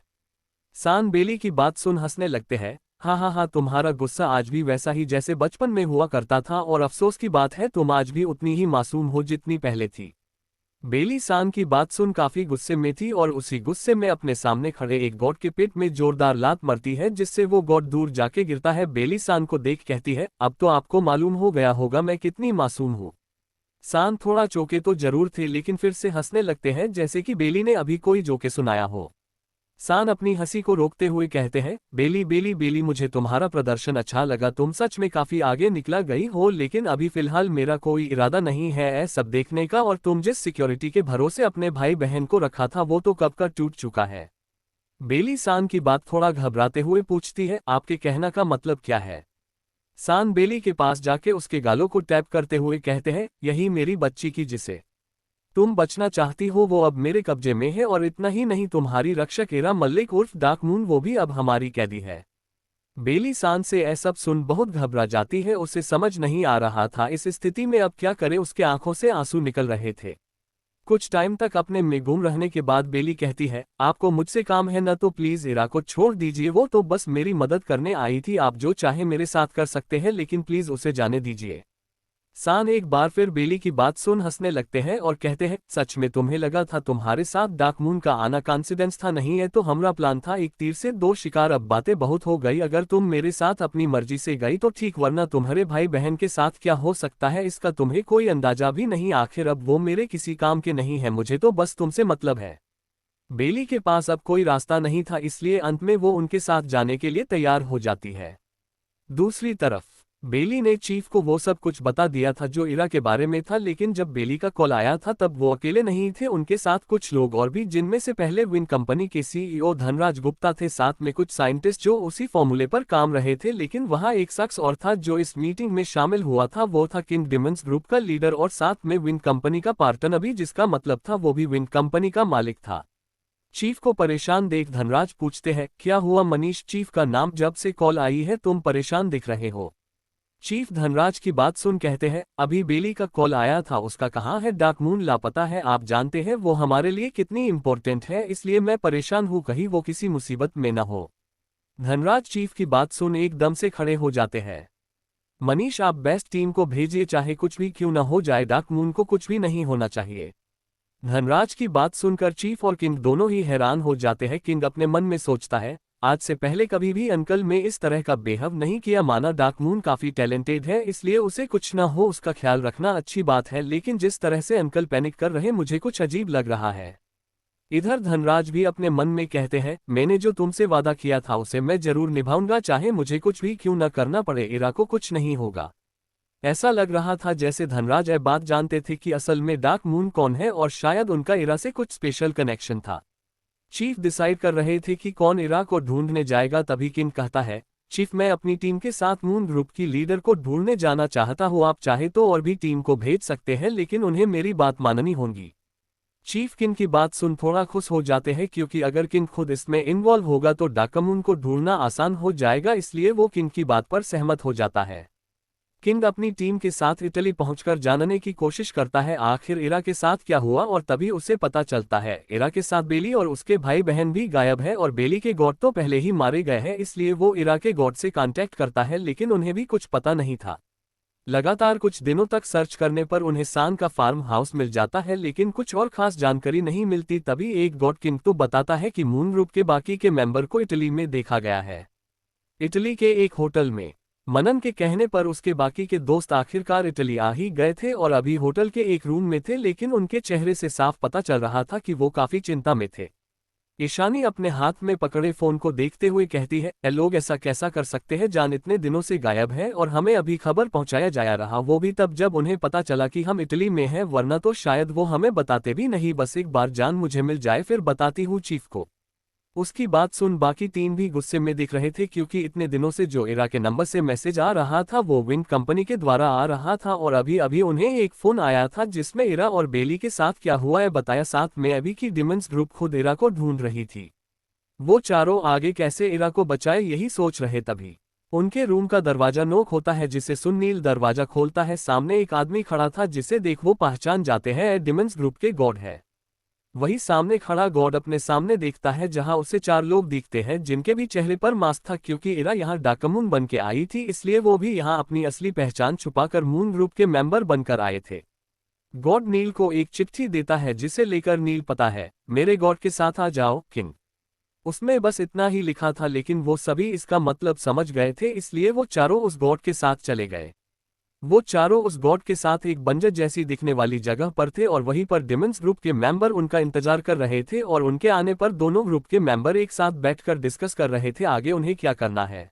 शान बेली की बात सुन हंसने लगते हैं, हाँ हाँ हाँ, तुम्हारा गुस्सा आज भी वैसा ही जैसे बचपन में हुआ करता था, और अफसोस की बात है तुम आज भी उतनी ही मासूम हो जितनी पहले थी। बेली शान की बात सुन काफी गुस्से में थी और उसी गुस्से में अपने सामने खड़े एक गॉड के पेट में जोरदार लात मरती है, जिससे वो गॉड दूर जाके गिरता है। बेली शान को देख कहती है, अब तो आपको मालूम हो गया होगा मैं कितनी मासूम हूँ। शान थोड़ा चौंके तो जरूर थे, लेकिन फिर से हंसने लगते हैं जैसे कि बेली ने अभी कोई जोके सुनाया हो। शान अपनी हंसी को रोकते हुए कहते हैं, बेली बेली बेली, मुझे तुम्हारा प्रदर्शन अच्छा लगा, तुम सच में काफी आगे निकला गई हो, लेकिन अभी फिलहाल मेरा कोई इरादा नहीं है ऐ सब देखने का, और तुम जिस सिक्योरिटी के भरोसे अपने भाई बहन को रखा था वो तो कब का टूट चुका है। बेली शान की बात थोड़ा घबराते हुए पूछती है, आपके कहना का मतलब क्या है? शान बेली के पास जाके उसके गालों को टैप करते हुए कहते हैं, यही मेरी बच्ची की जिसे तुम बचना चाहती हो वो अब मेरे कब्जे में है, और इतना ही नहीं, तुम्हारी रक्षक इरा मल्लिक उर्फ डार्क मून वो भी अब हमारी कैदी है। बेली शान से यह सब सुन बहुत घबरा जाती है, उसे समझ नहीं आ रहा था इस स्थिति में अब क्या करे, उसके आंखों से आंसू निकल रहे थे। कुछ टाइम तक अपने में गुम रहने के बाद बेली कहती है, आपको मुझसे काम है न, तो प्लीज इरा को छोड़ दीजिए, वो तो बस मेरी मदद करने आई थी, आप जो चाहे मेरे साथ कर सकते हैं, लेकिन प्लीज उसे जाने दीजिए। सान एक बार फिर बेली की बात सुन हंसने लगते हैं और कहते हैं, सच में तुम्हें लगा था तुम्हारे साथ डार्क मून का आना कॉन्सिडेंस था, नहीं है तो हमारा प्लान था, एक तीर से दो शिकार। अब बातें बहुत हो गई, अगर तुम मेरे साथ अपनी मर्जी से गई तो ठीक, वरना तुम्हारे भाई बहन के साथ क्या हो सकता है इसका तुम्हें कोई अंदाजा भी नहीं। आखिर अब वो मेरे किसी काम के नहीं है, मुझे तो बस तुमसे मतलब है। बेली के पास अब कोई रास्ता नहीं था, इसलिए अंत में वो उनके साथ जाने के लिए तैयार हो जाती है। दूसरी तरफ बेली ने चीफ को वो सब कुछ बता दिया था जो इरा के बारे में था, लेकिन जब बेली का कॉल आया था तब वो अकेले नहीं थे, उनके साथ कुछ लोग और भी, जिनमें से पहले विन कंपनी के सीईओ धनराज गुप्ता थे, साथ में कुछ साइंटिस्ट जो उसी फॉर्मूले पर काम रहे थे। लेकिन वहां एक शख्स और था जो इस मीटिंग में शामिल हुआ था, वो था किंग डिमंस ग्रुप का लीडर और साथ में विन कंपनी का पार्टनर भी, जिसका मतलब था वो भी विन कंपनी का मालिक था। चीफ को परेशान देख धनराज पूछते हैं, क्या हुआ मनीष? चीफ का नाम जब से कॉल आई है तुम परेशान दिख रहे हो। चीफ धनराज की बात सुन कहते हैं, अभी बेली का कॉल आया था, उसका कहाँ है? डार्क मून लापता है, आप जानते हैं वो हमारे लिए कितनी इंपॉर्टेंट है, इसलिए मैं परेशान हूँ कहीं वो किसी मुसीबत में न हो। धनराज चीफ की बात सुन एकदम से खड़े हो जाते हैं। मनीष आप बेस्ट टीम को भेजिए, चाहे कुछ भी क्यों न हो जाए, डार्क मून को कुछ भी नहीं होना चाहिए। धनराज की बात सुनकर चीफ और किंग दोनों ही हैरान हो जाते हैं। किंग अपने मन में सोचता है, आज से पहले कभी भी अंकल में इस तरह का बिहेव नहीं किया, माना डार्क मून काफी टैलेंटेड है इसलिए उसे कुछ ना हो उसका ख्याल रखना अच्छी बात है, लेकिन जिस तरह से अंकल पैनिक कर रहे मुझे कुछ अजीब लग रहा है। इधर धनराज भी अपने मन में कहते हैं, मैंने जो तुमसे वादा किया था उसे मैं जरूर निभाऊंगा, चाहे मुझे कुछ भी क्यों न करना पड़े, इरा को कुछ नहीं होगा। ऐसा लग रहा था जैसे धनराज यह बात जानते थे कि असल में डार्क मून कौन है और शायद उनका इरा से कुछ स्पेशल कनेक्शन था। चीफ डिसाइड कर रहे थे कि कौन इरा को ढूंढने जाएगा, तभी किंग कहता है, चीफ मैं अपनी टीम के साथ मून ग्रुप की लीडर को ढूंढने जाना चाहता हूँ, आप चाहे तो और भी टीम को भेज सकते हैं, लेकिन उन्हें मेरी बात माननी होगी। चीफ किंग की बात सुन थोड़ा खुश हो जाते हैं, क्योंकि अगर किंग खुद इसमें इन्वॉल्व होगा तो डार्क मून को ढूंढना आसान हो जाएगा, इसलिए वो किंग की बात पर सहमत हो जाता है। किंग अपनी टीम के साथ इटली पहुंचकर जानने की कोशिश करता है आखिर इरा के साथ क्या हुआ, और तभी उसे पता चलता है इरा के साथ बेली और उसके भाई बहन भी गायब है, और बेली के गॉड तो पहले ही मारे गए हैं, इसलिए वो इरा के गॉड से कांटेक्ट करता है, लेकिन उन्हें भी कुछ पता नहीं था। लगातार कुछ दिनों तक सर्च करने पर उन्हें सान का फार्म हाउस मिल जाता है, लेकिन कुछ और खास जानकारी नहीं मिलती। तभी एक गॉड किंग तो बताता है कि मून ग्रुप के बाकी के मेंबर को इटली में देखा गया है। इटली के एक होटल में मनन के कहने पर उसके बाकी के दोस्त आखिरकार इटली आ ही गए थे और अभी होटल के एक रूम में थे, लेकिन उनके चेहरे से साफ पता चल रहा था कि वो काफी चिंता में थे। ईशानी अपने हाथ में पकड़े फोन को देखते हुए कहती है, ए लोग ऐसा कैसा कर सकते हैं, जान इतने दिनों से गायब है और हमें अभी खबर पहुंचाया जाया रहा, वो भी तब जब उन्हें पता चला कि हम इटली में हैं, वरना तो शायद वो हमें बताते भी नहीं, बस एक बार जान मुझे मिल जाए फिर बताती हूँ चीफ को। उसकी बात सुन बाकी तीन भी गुस्से में दिख रहे थे, क्योंकि इतने दिनों से जो इरा के नंबर से मैसेज आ रहा था वो विन कंपनी के द्वारा आ रहा था, और अभी अभी उन्हें एक फोन आया था जिसमें इरा और बेली के साथ क्या हुआ है बताया, साथ में अभी की डिमंस ग्रुप खुद इरा को ढूंढ रही थी। वो चारों आगे कैसे इरा को बचाए यही सोच रहे, तभी उनके रूम का दरवाजा नॉक होता है, जिसे सुन नील दरवाजा खोलता है। सामने एक आदमी खड़ा था जिसे देख वो पहचान जाते हैं डिमंस ग्रुप के गॉड है। वही सामने खड़ा गॉड अपने सामने देखता है, जहां उसे चार लोग दिखते हैं जिनके भी चेहरे पर मास्क था, क्योंकि इरा यहाँ डाकमून बन के आई थी इसलिए वो भी यहाँ अपनी असली पहचान छुपाकर मून ग्रुप के मेंबर बनकर आए थे। गॉड नील को एक चिट्ठी देता है जिसे लेकर नील, पता है मेरे गॉड के साथ आ जाओ किंग। उसमें बस इतना ही लिखा था, लेकिन वो सभी इसका मतलब समझ गए थे, इसलिए वो चारों उस गॉड के साथ चले गए। वो चारों उस गॉड के साथ एक बंजर जैसी दिखने वाली जगह पर थे, और वहीं पर डिमंस ग्रुप के मेंबर उनका इंतजार कर रहे थे, और उनके आने पर दोनों ग्रुप के मेंबर एक साथ बैठकर डिस्कस कर रहे थे आगे उन्हें क्या करना है।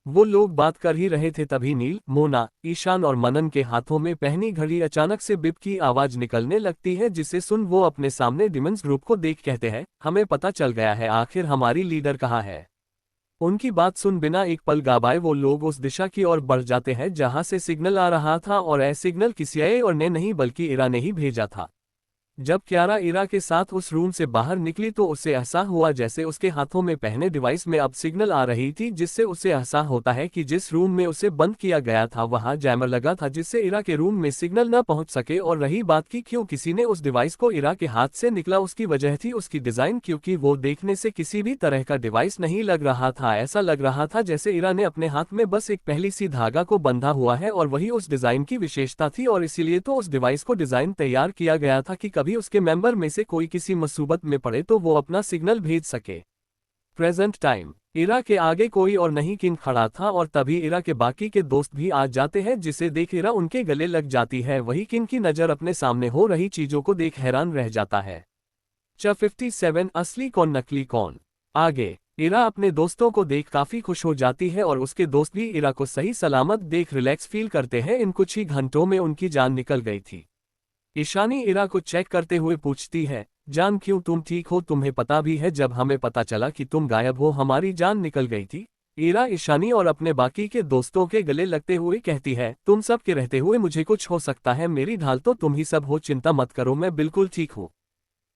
वो लोग बात कर ही रहे थे, तभी नील, मोना, ईशान और मनन के हाथों में पहनी घड़ी अचानक से बिप की आवाज निकलने लगती है, जिसे सुन वो अपने सामने डिमंस ग्रुप को देख कहते हैं, हमें पता चल गया है, आखिर हमारी लीडर कहाँ है। उनकी बात सुन बिना एक पल गवाए वो लोग उस दिशा की ओर बढ़ जाते हैं जहां से सिग्नल आ रहा था, और सिग्नल किसी और ने नहीं बल्कि इरा ने ही भेजा था। जब क्यारा इरा के साथ उस रूम से बाहर निकली तो उसे एहसास हुआ जैसे उसके हाथों में पहने डिवाइस में अब सिग्नल आ रही थी, जिससे उसे एहसास होता है कि जिस रूम में उसे बंद किया गया था वहां जैमर लगा था जिससे इरा के रूम में सिग्नल न पहुंच सके। और रही बात की क्यों किसी ने उस डिवाइस को इरा के हाथ से निकला, उसकी वजह थी उसकी डिजाइन, क्योंकि वो देखने से किसी भी तरह का डिवाइस नहीं लग रहा था। ऐसा लग रहा था जैसे इरा ने अपने हाथ में बस एक पहली सी धागा को बंधा हुआ है और वही उस डिजाइन की विशेषता थी, और इसीलिए तो उस डिवाइस को डिजाइन तैयार किया गया था कि कभी उसके मेंबर में से कोई किसी मुसीबत में पड़े तो वो अपना सिग्नल भेज सके। प्रेजेंट टाइम इरा के आगे कोई और नहीं किंग खड़ा था, और तभी इरा के बाकी के दोस्त भी आ जाते हैं, जिसे देख इरा उनके गले लग जाती है। वही किंग की नजर अपने सामने हो रही चीजों को देख हैरान रह जाता है। च 57 असली कौन नकली कौन। आगे इरा अपने दोस्तों को देख काफी खुश हो जाती है और उसके दोस्त भी इरा को सही सलामत देख रिलैक्स फील करते हैं। इन कुछ ही घंटों में उनकी जान निकल गई थी। ईशानी इरा को चेक करते हुए पूछती है, जान क्यों, तुम ठीक हो? तुम्हें पता भी है जब हमें पता चला कि तुम गायब हो हमारी जान निकल गई थी। इरा ईशानी और अपने बाकी के दोस्तों के गले लगते हुए कहती है, तुम सब के रहते हुए मुझे कुछ हो सकता है, मेरी ढाल तो तुम ही सब हो, चिंता मत करो मैं बिल्कुल ठीक हूँ।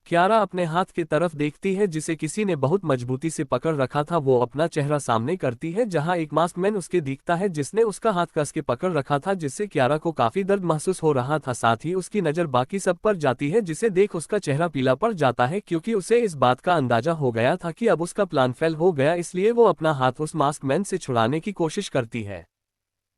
क्यारा अपने हाथ की तरफ देखती है जिसे किसी ने बहुत मजबूती से पकड़ रखा था। वो अपना चेहरा सामने करती है जहां एक मास्कमैन उसके दिखता है जिसने उसका हाथ कस के पकड़ रखा था, जिससे क्यारा को काफी दर्द महसूस हो रहा था। साथ ही उसकी नजर बाकी सब पर जाती है जिसे देख उसका चेहरा पीला पड़ जाता है, क्योंकि उसे इस बात का अंदाजा हो गया था कि अब उसका प्लान फेल हो गया, इसलिए वो अपना हाथ उस मास्कमैन से छुड़ाने की कोशिश करती है।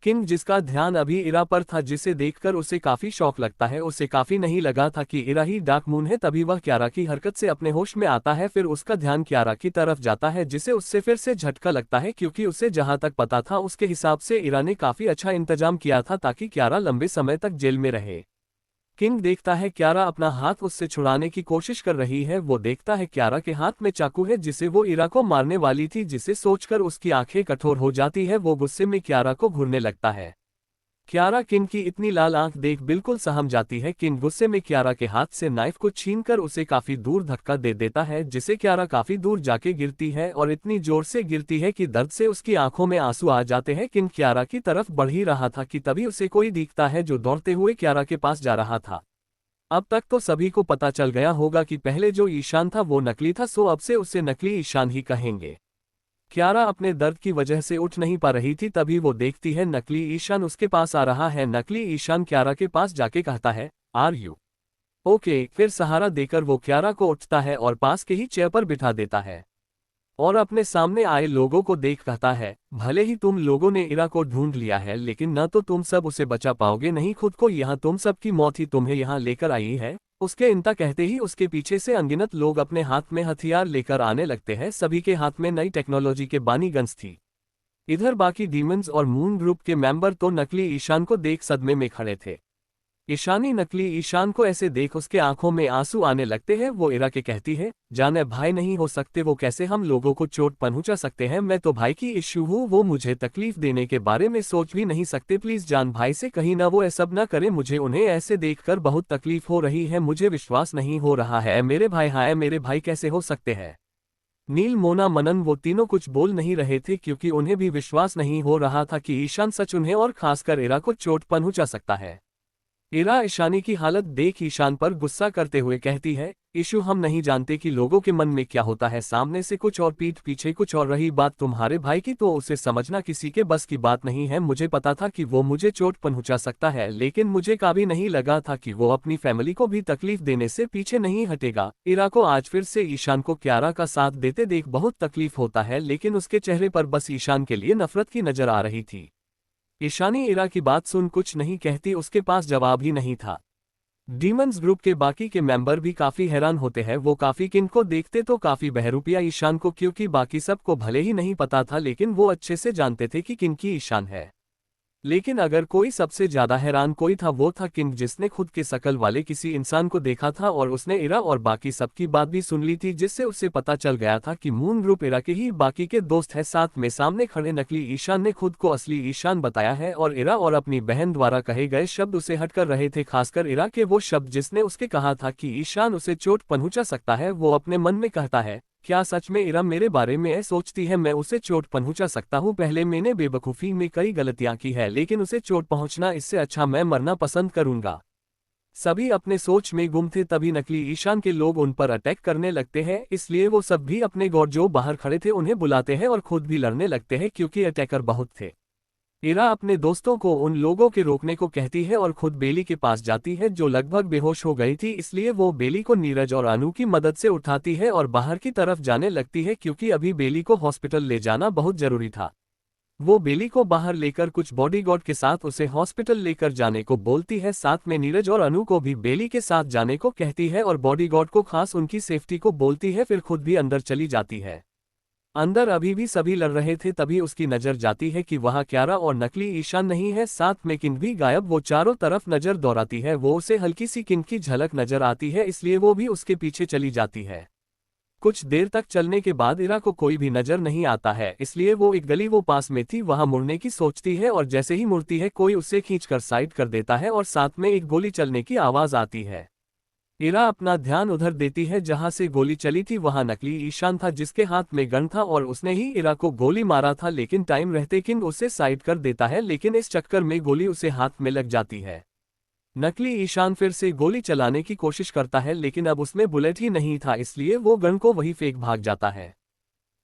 किंग जिसका ध्यान अभी इरा पर था, जिसे देखकर उसे काफी शौक लगता है। उसे काफी नहीं लगा था कि इरा ही डार्क मून है। तभी वह क्यारा की हरकत से अपने होश में आता है, फिर उसका ध्यान क्यारा की तरफ जाता है जिसे उससे फिर से झटका लगता है, क्योंकि उसे जहां तक पता था उसके हिसाब से इरा ने काफी अच्छा इंतजाम किया था ताकि क्यारा लंबे समय तक जेल में रहे। किंग देखता है क्यारा अपना हाथ उससे छुड़ाने की कोशिश कर रही है। वो देखता है क्यारा के हाथ में चाकू है जिसे वो इरा को मारने वाली थी, जिसे सोचकर उसकी आंखें कठोर हो जाती है। वो गुस्से में क्यारा को घूरने लगता है। क्यारा किंग की इतनी लाल आंख देख बिल्कुल सहम जाती है। किंग गुस्से में क्यारा के हाथ से नाइफ को छीनकर उसे काफी दूर धक्का दे देता है, जिसे क्यारा काफी दूर जाके गिरती है और इतनी जोर से गिरती है कि दर्द से उसकी आंखों में आंसू आ जाते हैं। किंग क्यारा की तरफ बढ़ ही रहा था कि तभी उसे कोई दिखता है जो दौड़ते हुए क्यारा के पास जा रहा था। अब तक तो सभी को पता चल गया होगा कि पहले जो ईशान था वो नकली था, सो अब से उसे नकली ईशान ही कहेंगे। क्यारा अपने दर्द की वजह से उठ नहीं पा रही थी, तभी वो देखती है नकली ईशान उसके पास आ रहा है। नकली ईशान क्यारा के पास जाके कहता है, आर यू ओके? फिर सहारा देकर वो क्यारा को उठता है और पास के ही चेयर पर बिठा देता है और अपने सामने आए लोगों को देख कहता है, भले ही तुम लोगों ने इरा को ढूंढ लिया है, लेकिन न तो तुम सब उसे बचा पाओगे नहीं खुद को, यहाँ तुम सब की मौत ही तुम्हें यहाँ लेकर आई है। उसके इंता कहते ही उसके पीछे से अनगिनत लोग अपने हाथ में हथियार लेकर आने लगते हैं। सभी के हाथ में नई टेक्नोलॉजी के बानी गन्स थी। इधर बाकी डीमंस और मून ग्रुप के मेंबर तो नकली ईशान को देख सदमे में खड़े थे। ईशानी नकली ईशान को ऐसे देख उसके आंखों में आंसू आने लगते हैं। वो इरा के कहती है, जाने भाई नहीं हो सकते, वो कैसे हम लोगों को चोट पहुंचा सकते हैं? मैं तो भाई की इश्यू हूँ, वो मुझे तकलीफ देने के बारे में सोच भी नहीं सकते। प्लीज जान भाई से कहीं ना वो ऐसा न करे, मुझे उन्हें ऐसे देखकर बहुत तकलीफ हो रही है, मुझे विश्वास नहीं हो रहा है। मेरे भाई, हाय मेरे भाई कैसे हो सकते हैं? नील, मोना, मनन वो तीनों कुछ बोल नहीं रहे थे, क्योंकि उन्हें भी विश्वास नहीं हो रहा था कि ईशान सच उन्हें और खासकर इरा को चोट पहुंचा सकता है। इरा ईशानी की हालत देख ईशान पर गुस्सा करते हुए कहती है, ईशु हम नहीं जानते कि लोगों के मन में क्या होता है, सामने से कुछ और पीठ पीछे कुछ और। रही बात तुम्हारे भाई की तो उसे समझना किसी के बस की बात नहीं है। मुझे पता था कि वो मुझे चोट पहुंचा सकता है, लेकिन मुझे कभी नहीं लगा था कि वो अपनी फैमिली को भी तकलीफ देने से पीछे नहीं हटेगा। इरा को आज फिर से ईशान को क्यारा का साथ देते देख बहुत तकलीफ होता है, लेकिन उसके चेहरे पर बस ईशान के लिए नफरत की नजर आ रही थी। ईशानी इरा की बात सुन कुछ नहीं कहती, उसके पास जवाब ही नहीं था। डीमंस ग्रुप के बाकी के मेंबर भी काफी हैरान होते हैं। वो काफी किंग को देखते तो काफी बहरूपिया ईशान को, क्योंकि बाकी सबको भले ही नहीं पता था, लेकिन वो अच्छे से जानते थे कि किंग की ईशान है। लेकिन अगर कोई सबसे ज्यादा हैरान कोई था वो था किंग, जिसने खुद के शकल वाले किसी इंसान को देखा था और उसने इरा और बाकी सबकी बात भी सुन ली थी, जिससे उसे पता चल गया था कि मून ग्रुप इरा के ही बाकी के दोस्त है। साथ में सामने खड़े नकली ईशान ने खुद को असली ईशान बताया है और इरा और अपनी बहन द्वारा कहे गए शब्द उसे हटकर रहे थे, खासकर इरा के वो शब्द जिसने उसके कहा था कि ईशान उसे चोट पहुंचा सकता है। वो अपने मन में कहता है, क्या सच में इरा मेरे बारे में सोचती है? मैं उसे चोट पहुंचा सकता हूं। पहले मैंने बेवकूफ़ी में कई गलतियां की है, लेकिन उसे चोट पहुंचना इससे अच्छा मैं मरना पसंद करूंगा। सभी अपने सोच में गुम थे, तभी नकली ईशान के लोग उन पर अटैक करने लगते हैं, इसलिए वो सब भी अपने गौर जो बाहर खड़े थे उन्हें बुलाते हैं और खुद भी लड़ने लगते हैं क्योंकि अटैकर बहुत थे। इरा अपने दोस्तों को उन लोगों के रोकने को कहती है और खुद बेली के पास जाती है जो लगभग बेहोश हो गई थी, इसलिए वो बेली को नीरज और अनु की मदद से उठाती है और बाहर की तरफ जाने लगती है क्योंकि अभी बेली को हॉस्पिटल ले जाना बहुत जरूरी था। वो बेली को बाहर लेकर कुछ बॉडीगार्ड के साथ उसे हॉस्पिटल लेकर जाने को बोलती है, साथ में नीरज और अनु को भी बेली के साथ जाने को कहती है और बॉडीगार्ड को खास उनकी सेफ्टी को बोलती है, फिर खुद भी अंदर चली जाती है। अंदर अभी भी सभी लड़ रहे थे, तभी उसकी नजर जाती है कि वहां क्यारा और नकली ईशान नहीं है, साथ में किन भी गायब। वो चारों तरफ नजर दौड़ाती है, वो उसे हल्की सी किन की झलक नजर आती है, इसलिए वो भी उसके पीछे चली जाती है। कुछ देर तक चलने के बाद इरा को कोई भी नजर नहीं आता है, इसलिए वो एक गली वो पास में थी वहां मुड़ने की सोचती है और जैसे ही मुड़ती है कोई उसे खींचकर साइड कर देता है और साथ में एक गोली चलने की आवाज आती है। इरा अपना ध्यान उधर देती है जहां से गोली चली थी, वहां नकली ईशान था जिसके हाथ में गन था और उसने ही इरा को गोली मारा था, लेकिन टाइम रहते किन उसे साइड कर देता है, लेकिन इस चक्कर में गोली उसे हाथ में लग जाती है। नकली ईशान फिर से गोली चलाने की कोशिश करता है, लेकिन अब उसमें बुलेट ही नहीं था, इसलिए वो गन को वही फेंक भाग जाता है।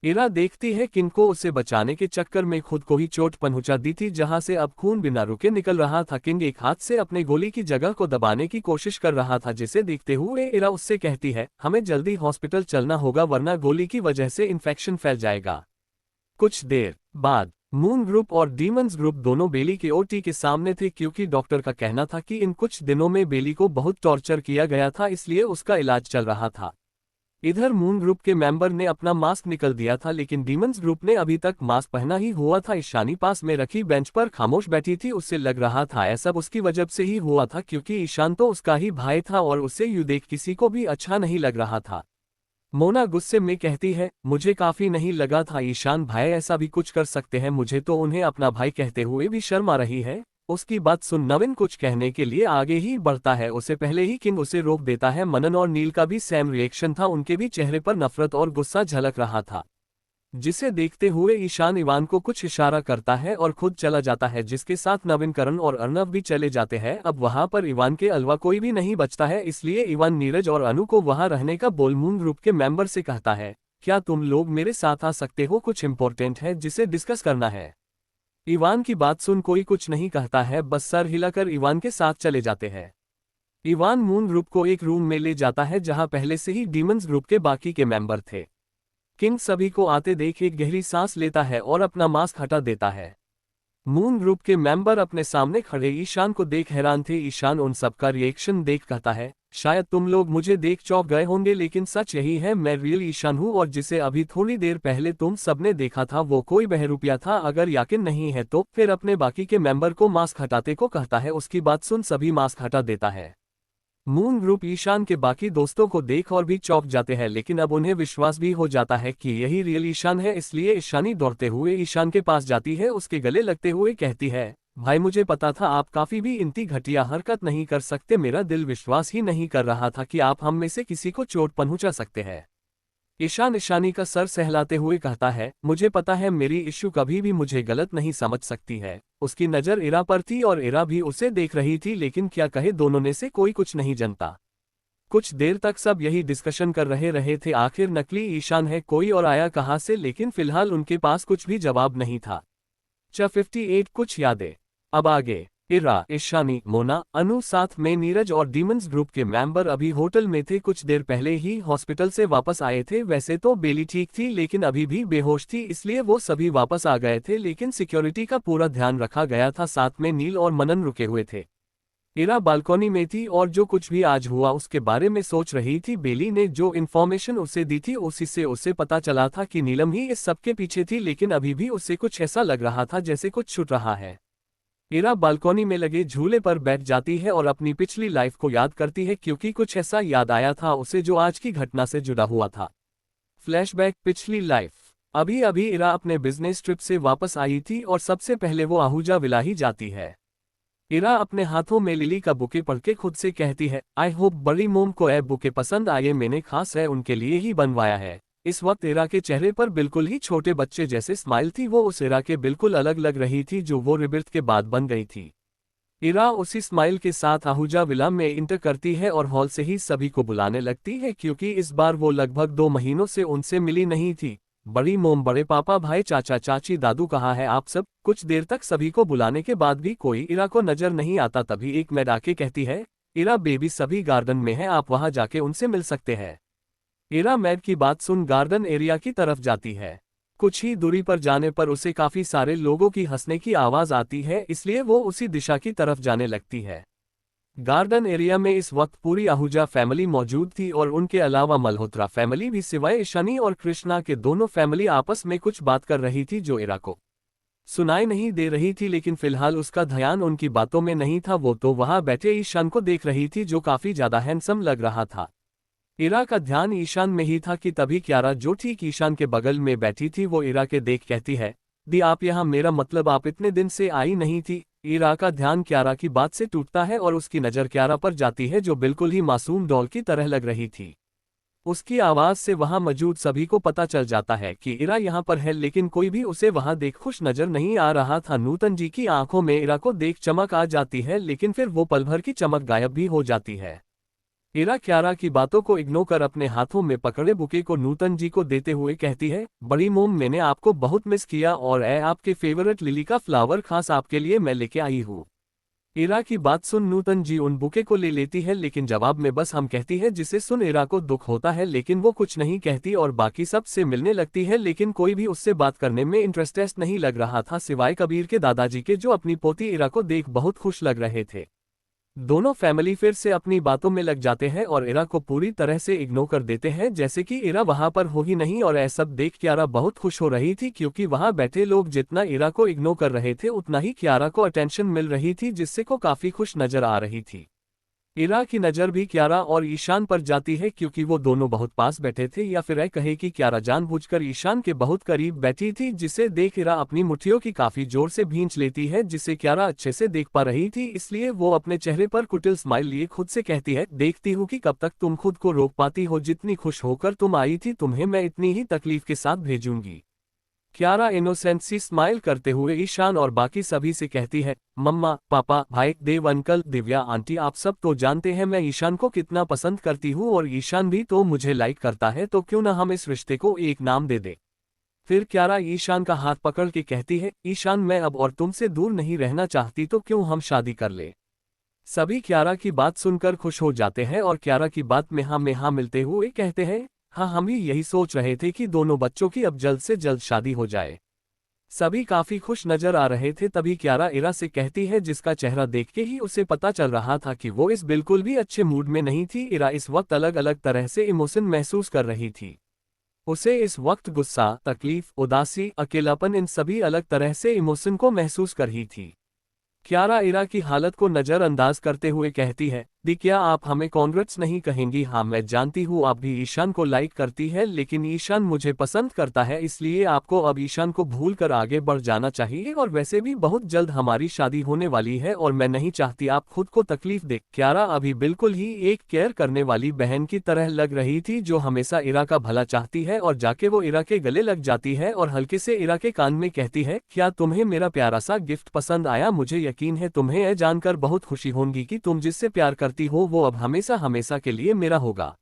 इरा देखती है किन को उसे बचाने के चक्कर में खुद को ही चोट पहुंचा दी थी, जहां से अब खून बिना रुके निकल रहा था। किंग एक हाथ से अपने गोली की जगह को दबाने की कोशिश कर रहा था, जिसे देखते हुए इरा उससे कहती है, हमें जल्दी हॉस्पिटल चलना होगा वरना गोली की वजह से इन्फेक्शन फैल जाएगा। कुछ देर बाद मून ग्रुप और डीमंस ग्रुप दोनों बेली के ओटी के सामने थे क्योंकि डॉक्टर का कहना था कि इन कुछ दिनों में बेली को बहुत टॉर्चर किया गया था, इसलिए उसका इलाज चल रहा था। इधर मून ग्रुप के मेंबर ने अपना मास्क निकल दिया था, लेकिन डीमंस ग्रुप ने अभी तक मास्क पहना ही हुआ था। ईशानी पास में रखी बेंच पर खामोश बैठी थी, उससे लग रहा था ऐसा उसकी वजह से ही हुआ था क्योंकि ईशान तो उसका ही भाई था और उसे यूं देख किसी को भी अच्छा नहीं लग रहा था। मोना गुस्से में कहती है, मुझे काफी नहीं लगा था ईशान भाई ऐसा भी कुछ कर सकते हैं, मुझे तो उन्हें अपना भाई कहते हुए भी शर्म आ रही है। उसकी बात सुन नवीन कुछ कहने के लिए आगे ही बढ़ता है, उसे पहले ही किंग उसे रोक देता है। मनन और नील का भी सेम रिएक्शन था, उनके भी चेहरे पर नफरत और गुस्सा झलक रहा था, जिसे देखते हुए ईशान इवान को कुछ इशारा करता है और खुद चला जाता है, जिसके साथ नवीन करण और अर्नव भी चले जाते हैं। अब वहां पर इवान के अलावा कोई भी नहीं बचता है, इसलिए इवान नीरज और अनु को वहां रहने का बोल मून ग्रुप के मेंबर से कहता है, क्या तुम लोग मेरे साथ आ सकते हो, कुछ इंपॉर्टेंट है जिसे डिस्कस करना है। इवान की बात सुन कोई कुछ नहीं कहता है, बस सर हिलाकर इवान के साथ चले जाते हैं। इवान मून ग्रुप को एक रूम में ले जाता है जहां पहले से ही डीमंस ग्रुप के बाकी के मेंबर थे। किंग सभी को आते देख एक गहरी सांस लेता है और अपना मास्क हटा देता है। मून ग्रुप के मेंबर अपने सामने खड़े ईशान को देख हैरान थे। ईशान उन सबका रिएक्शन देख कहता है, शायद तुम लोग मुझे देख चौंक गए होंगे, लेकिन सच यही है, मैं रियल ईशान हूँ और जिसे अभी थोड़ी देर पहले तुम सबने देखा था वो कोई बहरूपिया था। अगर यकीन नहीं है तो फिर अपने बाकी के मेंबर को मास्क हटाते को कहता है। उसकी बात सुन सभी मास्क हटा देता है। मून ग्रुप ईशान के बाकी दोस्तों को देख और भी चौंक जाते हैं, लेकिन अब उन्हें विश्वास भी हो जाता है कि यही रियल ईशान है, इसलिए ईशानी दौड़ते हुए ईशान के पास जाती है, उसके गले लगते हुए कहती है, भाई मुझे पता था आप काफी भी इतनी घटिया हरकत नहीं कर सकते, मेरा दिल विश्वास ही नहीं कर रहा था कि आप हम में से किसी को चोट पहुंचा सकते हैं। ईशान ईशानी का सर सहलाते हुए कहता है, मुझे पता है मेरी इश्यू कभी भी मुझे गलत नहीं समझ सकती है। उसकी नज़र इरा पर थी और इरा भी उसे देख रही थी, लेकिन क्या कहे दोनों में से कोई कुछ नहीं जानता। कुछ देर तक सब यही डिस्कशन कर रहे थे, आखिर नकली ईशान है कोई और आया कहाँ से, लेकिन फिलहाल उनके पास कुछ भी जवाब नहीं था। 58 कुछ यादें। अब आगे इरा, ईशानी, मोना, अनु साथ में नीरज और डीमंस ग्रुप के मेंबर अभी होटल में थे, कुछ देर पहले ही हॉस्पिटल से वापस आए थे। वैसे तो बेली ठीक थी लेकिन अभी भी बेहोश थी, इसलिए वो सभी वापस आ गए थे, लेकिन सिक्योरिटी का पूरा ध्यान रखा गया था। साथ में नील और मनन रुके हुए थे। इरा बालकनी में थी और जो कुछ भी आज हुआ उसके बारे में सोच रही थी। बेली ने जो इन्फॉर्मेशन उसे दी थी उसी से उसे पता चला था कि नीलम ही इस सबके पीछे थी, लेकिन अभी भी उसे कुछ ऐसा लग रहा था जैसे कुछ छूट रहा है। इरा बालकनी में लगे झूले पर बैठ जाती है और अपनी पिछली लाइफ को याद करती है, क्योंकि कुछ ऐसा याद आया था उसे जो आज की घटना से जुड़ा हुआ था। फ्लैशबैक, पिछली लाइफ। अभी अभी इरा अपने बिजनेस ट्रिप से वापस आई थी और सबसे पहले वो आहूजा विला ही जाती है। इरा अपने हाथों में लिली का बुके पढ़ के खुद से कहती है, आई होप बड़ी मोम को ये बुके पसंद आए, मैंने खास है उनके लिए ही बनवाया है। इस वक्त इरा के चेहरे पर बिल्कुल ही छोटे बच्चे जैसे स्माइल थी, वो उस इरा के बिल्कुल अलग लग रही थी जो वो रिबिर्थ के बाद बन गई थी। इरा उसी स्माइल के साथ आहूजा विला में इंटर करती है और हॉल से ही सभी को बुलाने लगती है क्योंकि इस बार वो लगभग 2 महीनों से उनसे मिली नहीं थी। बड़ी मोम, बड़े पापा, भाई, चाचा, चाची, दादू, कहाँ है आप सब। कुछ देर तक सभी को बुलाने के बाद भी कोई इरा को नजर नहीं आता। तभी एक मैड आके कहती है, इरा बेबी सभी गार्डन में है, आप वहां जाके उनसे मिल सकते हैं। इरा मैड की बात सुन गार्डन एरिया की तरफ जाती है। कुछ ही दूरी पर जाने पर उसे काफी सारे लोगों की हंसने की आवाज आती है, इसलिए वो उसी दिशा की तरफ जाने लगती है। गार्डन एरिया में इस वक्त पूरी आहूजा फैमिली मौजूद थी और उनके अलावा मल्होत्रा फैमिली भी, सिवाय शनि और कृष्णा के। दोनों फैमिली आपस में कुछ बात कर रही थी जो इरा को सुनाई नहीं दे रही थी, लेकिन फिलहाल उसका ध्यान उनकी बातों में नहीं था। वो तो वहां बैठे ईशान को देख रही थी जो काफी ज्यादा हैंडसम लग रहा था। इरा का ध्यान ईशान में ही था कि तभी क्यारा, जो ठीक ईशान के बगल में बैठी थी, वो इरा के देख कहती है, दी आप यहाँ, मेरा मतलब आप इतने दिन से आई नहीं थी। इरा का ध्यान क्यारा की बात से टूटता है और उसकी नज़र क्यारा पर जाती है जो बिल्कुल ही मासूम डॉल की तरह लग रही थी। उसकी आवाज से वहां मौजूद सभी को पता चल जाता है कि इरा यहाँ पर है, लेकिन कोई भी उसे वहां देख खुश नजर नहीं आ रहा था। नूतन जी की आंखों में इरा को देख चमक आ जाती है, लेकिन फिर वो पल भर की चमक गायब भी हो जाती है। इरा क्यारा की बातों को इग्नोर कर अपने हाथों में पकड़े बुके को नूतन जी को देते हुए कहती है, बड़ी मोम, मैंने आपको बहुत मिस किया और आपके फेवरेट लिली का फ्लावर खास आपके लिए मैं लेके आई हूँ। इरा की बात सुन नूतन जी उन बुके को ले लेती है, लेकिन जवाब में बस हम कहती है, जिसे सुन इरा को दुख होता है, लेकिन वो कुछ नहीं कहती और बाकी सब से मिलने लगती है। लेकिन कोई भी उससे बात करने में इंटरेस्टेड नहीं लग रहा था, सिवाय कबीर के दादाजी के, जो अपनी पोती इरा को देख बहुत खुश लग रहे थे। दोनों फैमिली फिर से अपनी बातों में लग जाते हैं और इरा को पूरी तरह से इग्नोर कर देते हैं, जैसे कि इरा वहां पर हो ही नहीं। और ऐसा देख क्यारा बहुत खुश हो रही थी क्योंकि वहां बैठे लोग जितना इरा को इग्नोर कर रहे थे उतना ही क्यारा को अटेंशन मिल रही थी, जिससे को काफी खुश नजर आ रही थी। इरा की नज़र भी क्यारा और ईशान पर जाती है क्योंकि वो दोनों बहुत पास बैठे थे, या फिर कहे कि क्यारा जानबूझकर ईशान के बहुत करीब बैठी थी, जिसे देख इरा अपनी मुट्ठियों की काफी जोर से भींच लेती है, जिसे क्यारा अच्छे से देख पा रही थी। इसलिए वो अपने चेहरे पर कुटिल स्माइल लिए खुद से कहती है, देखती हूँ कि कब तक तुम खुद को रोक पाती हो। जितनी खुश होकर तुम आई थी, तुम्हें मैं इतनी ही तकलीफ के साथ भेजूंगी। क्यारा इनोसेंट सी स्माइल करते हुए ईशान और बाकी सभी से कहती है, मम्मा, पापा, भाई, देव अंकल, दिव्या आंटी, आप सब तो जानते हैं मैं ईशान को कितना पसंद करती हूँ और ईशान भी तो मुझे लाइक करता है, तो क्यों ना हम इस रिश्ते को एक नाम दे दे। फिर क्यारा ईशान का हाथ पकड़ के कहती है, ईशान, मैं अब और तुमसे दूर नहीं रहना चाहती, तो क्यों हम शादी कर ले। सभी क्यारा की बात सुनकर खुश हो जाते हैं और क्यारा की बात में हाँ मिलते हुए कहते हैं, हाँ, हम भी यही सोच रहे थे कि दोनों बच्चों की अब जल्द से जल्द शादी हो जाए। सभी काफी खुश नजर आ रहे थे। तभी क्यारा इरा से कहती है, जिसका चेहरा देख के ही उसे पता चल रहा था कि वो इस बिल्कुल भी अच्छे मूड में नहीं थी। इरा इस वक्त अलग अलग तरह से इमोशन महसूस कर रही थी। उसे इस वक्त गुस्सा, तकलीफ, उदासी, अकेलापन, इन सभी अलग तरह से इमोशन को महसूस कर रही थी। क्यारा इरा की हालत को नजरअंदाज करते हुए कहती है, दी, क्या आप हमें कॉन्ग्रेट्स नहीं कहेंगी। हाँ, मैं जानती हूँ आप भी ईशान को लाइक करती है, लेकिन ईशान मुझे पसंद करता है, इसलिए आपको अब ईशान को भूल कर आगे बढ़ जाना चाहिए। और वैसे भी बहुत जल्द हमारी शादी होने वाली है और मैं नहीं चाहती आप खुद को तकलीफ दे। क्यारा अभी बिल्कुल ही एक केयर करने वाली बहन की तरह लग रही थी, जो हमेशा इरा का भला चाहती है, और जाके वो इरा के गले लग जाती है और हल्के से इरा के कान में कहती है, क्या तुम्हें मेरा प्यारा सा गिफ्ट पसंद आया। मुझे यकीन है तुम्हें यह जानकर बहुत खुशी होगी कि तुम जिससे प्यार करती हो वो अब हमेशा हमेशा के लिए मेरा होगा।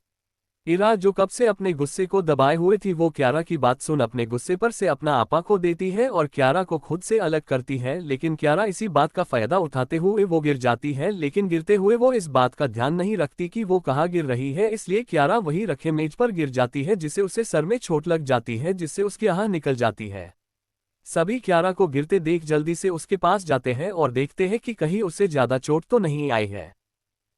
इरा, जो कब से अपने गुस्से को दबाए हुए थी, वो क्यारा की बात सुन अपने गुस्से पर से अपना आपा को देती है और क्यारा को खुद से अलग करती है। लेकिन क्यारा इसी बात का फायदा उठाते हुए वो गिर जाती है, लेकिन गिरते हुए वो इस बात का ध्यान नहीं रखती कि वो कहाँ गिर रही है, इसलिए क्यारा वही रखे मेज पर गिर जाती है, जिससे उसे सर में चोट लग जाती है, जिससे उसकी आह निकल जाती है। सभी क्यारा को गिरते देख जल्दी से उसके पास जाते हैं और देखते हैं कि कहीं उसे ज्यादा चोट तो नहीं आई है।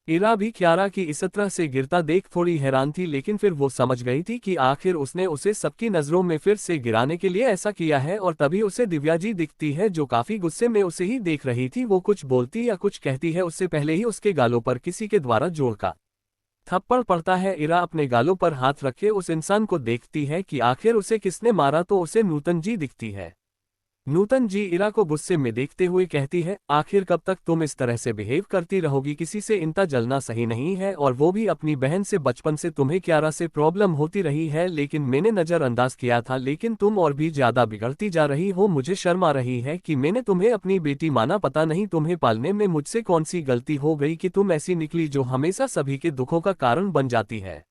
इरा भी क्यारा की इस तरह से गिरता देख थोड़ी हैरान थी, लेकिन फिर वो समझ गई थी कि आखिर उसने उसे सबकी नजरों में फिर से गिराने के लिए ऐसा किया है। और तभी उसे दिव्या जी दिखती है, जो काफी गुस्से में उसे ही देख रही थी। वो कुछ बोलती या कुछ कहती है उससे पहले ही उसके गालों पर किसी के द्वारा जोर का थप्पड़ पड़ता है। इरा अपने गालों पर हाथ रखे उस इंसान को देखती है कि आखिर उसे किसने मारा, तो उसे नूतन जी दिखती है। नूतन जी इरा को गुस्से में देखते हुए कहती है, आखिर कब तक तुम इस तरह से बिहेव करती रहोगी, किसी से इनता जलना सही नहीं है, और वो भी अपनी बहन से। बचपन से तुम्हें क्यारा से प्रॉब्लम होती रही है, लेकिन मैंने नजरअंदाज किया था, लेकिन तुम और भी ज्यादा बिगड़ती जा रही हो। मुझे शर्म आ रही है कि मैंने तुम्हें अपनी बेटी माना। पता नहीं तुम्हें पालने में मुझसे कौन सी गलती हो गई कि तुम ऐसी निकली जो हमेशा सभी के दुखों का कारण बन जाती है।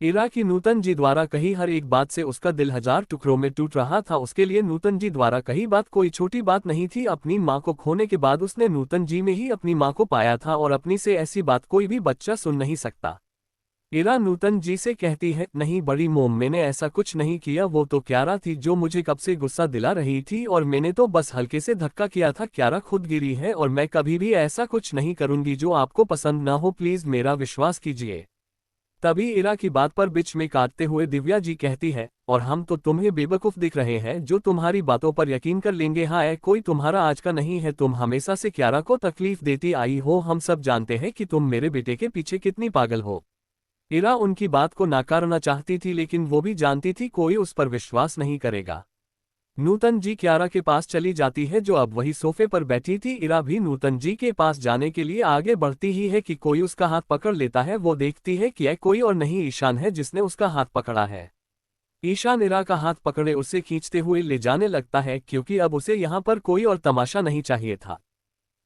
इरा की नूतन जी द्वारा कही हर एक बात से उसका दिल हजार टुकड़ों में टूट रहा था। उसके लिए नूतन जी द्वारा कही बात कोई छोटी बात नहीं थी। अपनी माँ को खोने के बाद उसने नूतन जी में ही अपनी माँ को पाया था, और अपनी से ऐसी बात कोई भी बच्चा सुन नहीं सकता। इरा नूतन जी से कहती है, नहीं बड़ी मोम, मैंने ऐसा कुछ नहीं किया। वो तो क्यारा थी जो मुझे कब से गुस्सा दिला रही थी, और मैंने तो बस हल्के से धक्का किया था। क्यारा खुद गिरी है, और मैं कभी भी ऐसा कुछ नहीं करूंगी जो आपको पसंद ना हो। प्लीज मेरा विश्वास कीजिए। तभी इरा की बात पर बीच में काटते हुए दिव्या जी कहती है, और हम तो तुम्हें बेवकूफ दिख रहे हैं जो तुम्हारी बातों पर यकीन कर लेंगे। हाँ, कोई तुम्हारा आज का नहीं है। तुम हमेशा से क्यारा को तकलीफ देती आई हो। हम सब जानते हैं कि तुम मेरे बेटे के पीछे कितनी पागल हो। इरा उनकी बात को नकारना चाहती थी, लेकिन वो भी जानती थी कोई उस पर विश्वास नहीं करेगा। नूतन जी क्यारा के पास चली जाती है जो अब वही सोफे पर बैठी थी। इरा भी नूतन जी के पास जाने के लिए आगे बढ़ती ही है कि कोई उसका हाथ पकड़ लेता है। वो देखती है कि यह कोई और नहीं ईशान है जिसने उसका हाथ पकड़ा है। ईशान इरा का हाथ पकड़े उसे खींचते हुए ले जाने लगता है, क्योंकि अब उसे यहाँ पर कोई और तमाशा नहीं चाहिए था।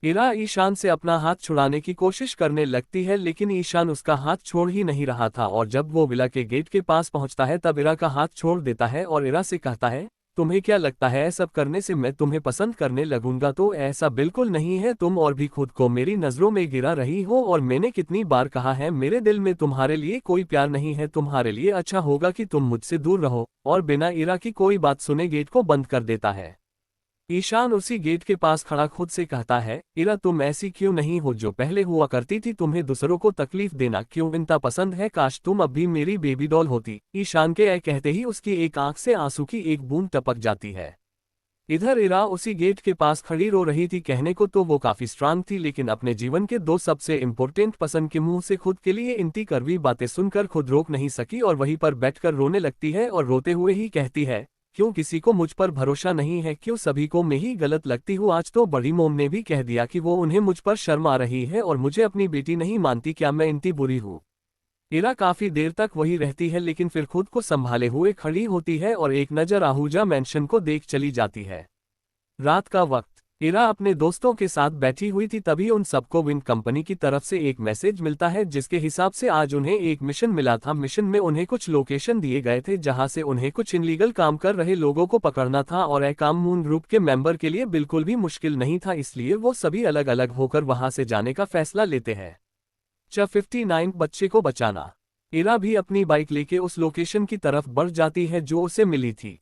इरा ईशान से अपना हाथ छुड़ाने की कोशिश करने लगती है, लेकिन ईशान उसका हाथ छोड़ ही नहीं रहा था, और जब वो विला के गेट के पास पहुंचता है तब इरा का हाथ छोड़ देता है और इरा से कहता है, तुम्हें क्या लगता है सब करने से मैं तुम्हें पसंद करने लगूंगा? तो ऐसा बिल्कुल नहीं है। तुम और भी खुद को मेरी नजरों में गिरा रही हो, और मैंने कितनी बार कहा है मेरे दिल में तुम्हारे लिए कोई प्यार नहीं है। तुम्हारे लिए अच्छा होगा कि तुम मुझसे दूर रहो। और बिना इरा की कोई बात सुने गेट को बंद कर देता है। ईशान उसी गेट के पास खड़ा खुद से कहता है, इरा तुम ऐसी क्यों नहीं हो जो पहले हुआ करती थी? तुम्हें दूसरों को तकलीफ देना क्यों इतना पसंद है? काश तुम अब भी मेरी बेबी डॉल होती। ईशान के ऐ कहते ही उसकी एक आंख से आंसू की एक बूंद टपक जाती है। इधर इरा उसी गेट के पास खड़ी रो रही थी। कहने को तो वो काफी स्ट्रांग थी, लेकिन अपने जीवन के दो सबसे इम्पोर्टेंट पसंद के मुंह से खुद के लिए इतनी कड़वी बातें सुनकर खुद रोक नहीं सकी, और वहीं पर बैठकर रोने लगती है और रोते हुए ही कहती है, क्यों किसी को मुझ पर भरोसा नहीं है? क्यों सभी को मैं ही गलत लगती हूँ? आज तो बड़ी मोम ने भी कह दिया कि वो उन्हें मुझ पर शर्म आ रही है और मुझे अपनी बेटी नहीं मानती। क्या मैं इतनी बुरी हूँ? इरा काफी देर तक वही रहती है, लेकिन फिर खुद को संभाले हुए खड़ी होती है और एक नजर आहूजा मैंशन को देख चली जाती है। रात का वक्त इरा अपने दोस्तों के साथ बैठी हुई थी, तभी उन सबको विंड कंपनी की तरफ से एक मैसेज मिलता है, जिसके हिसाब से आज उन्हें एक मिशन मिला था। मिशन में उन्हें कुछ लोकेशन दिए गए थे जहां से उन्हें कुछ इनलीगल काम कर रहे लोगों को पकड़ना था, और यह काम मून ग्रुप के मेंबर के लिए बिल्कुल भी मुश्किल नहीं था, इसलिए वो सभी अलग अलग होकर वहां से जाने का फैसला लेते हैं। 59 बच्चे को बचाना। इरा भी अपनी बाइक लेके उस लोकेशन की तरफ बढ़ जाती है जो उसे मिली थी।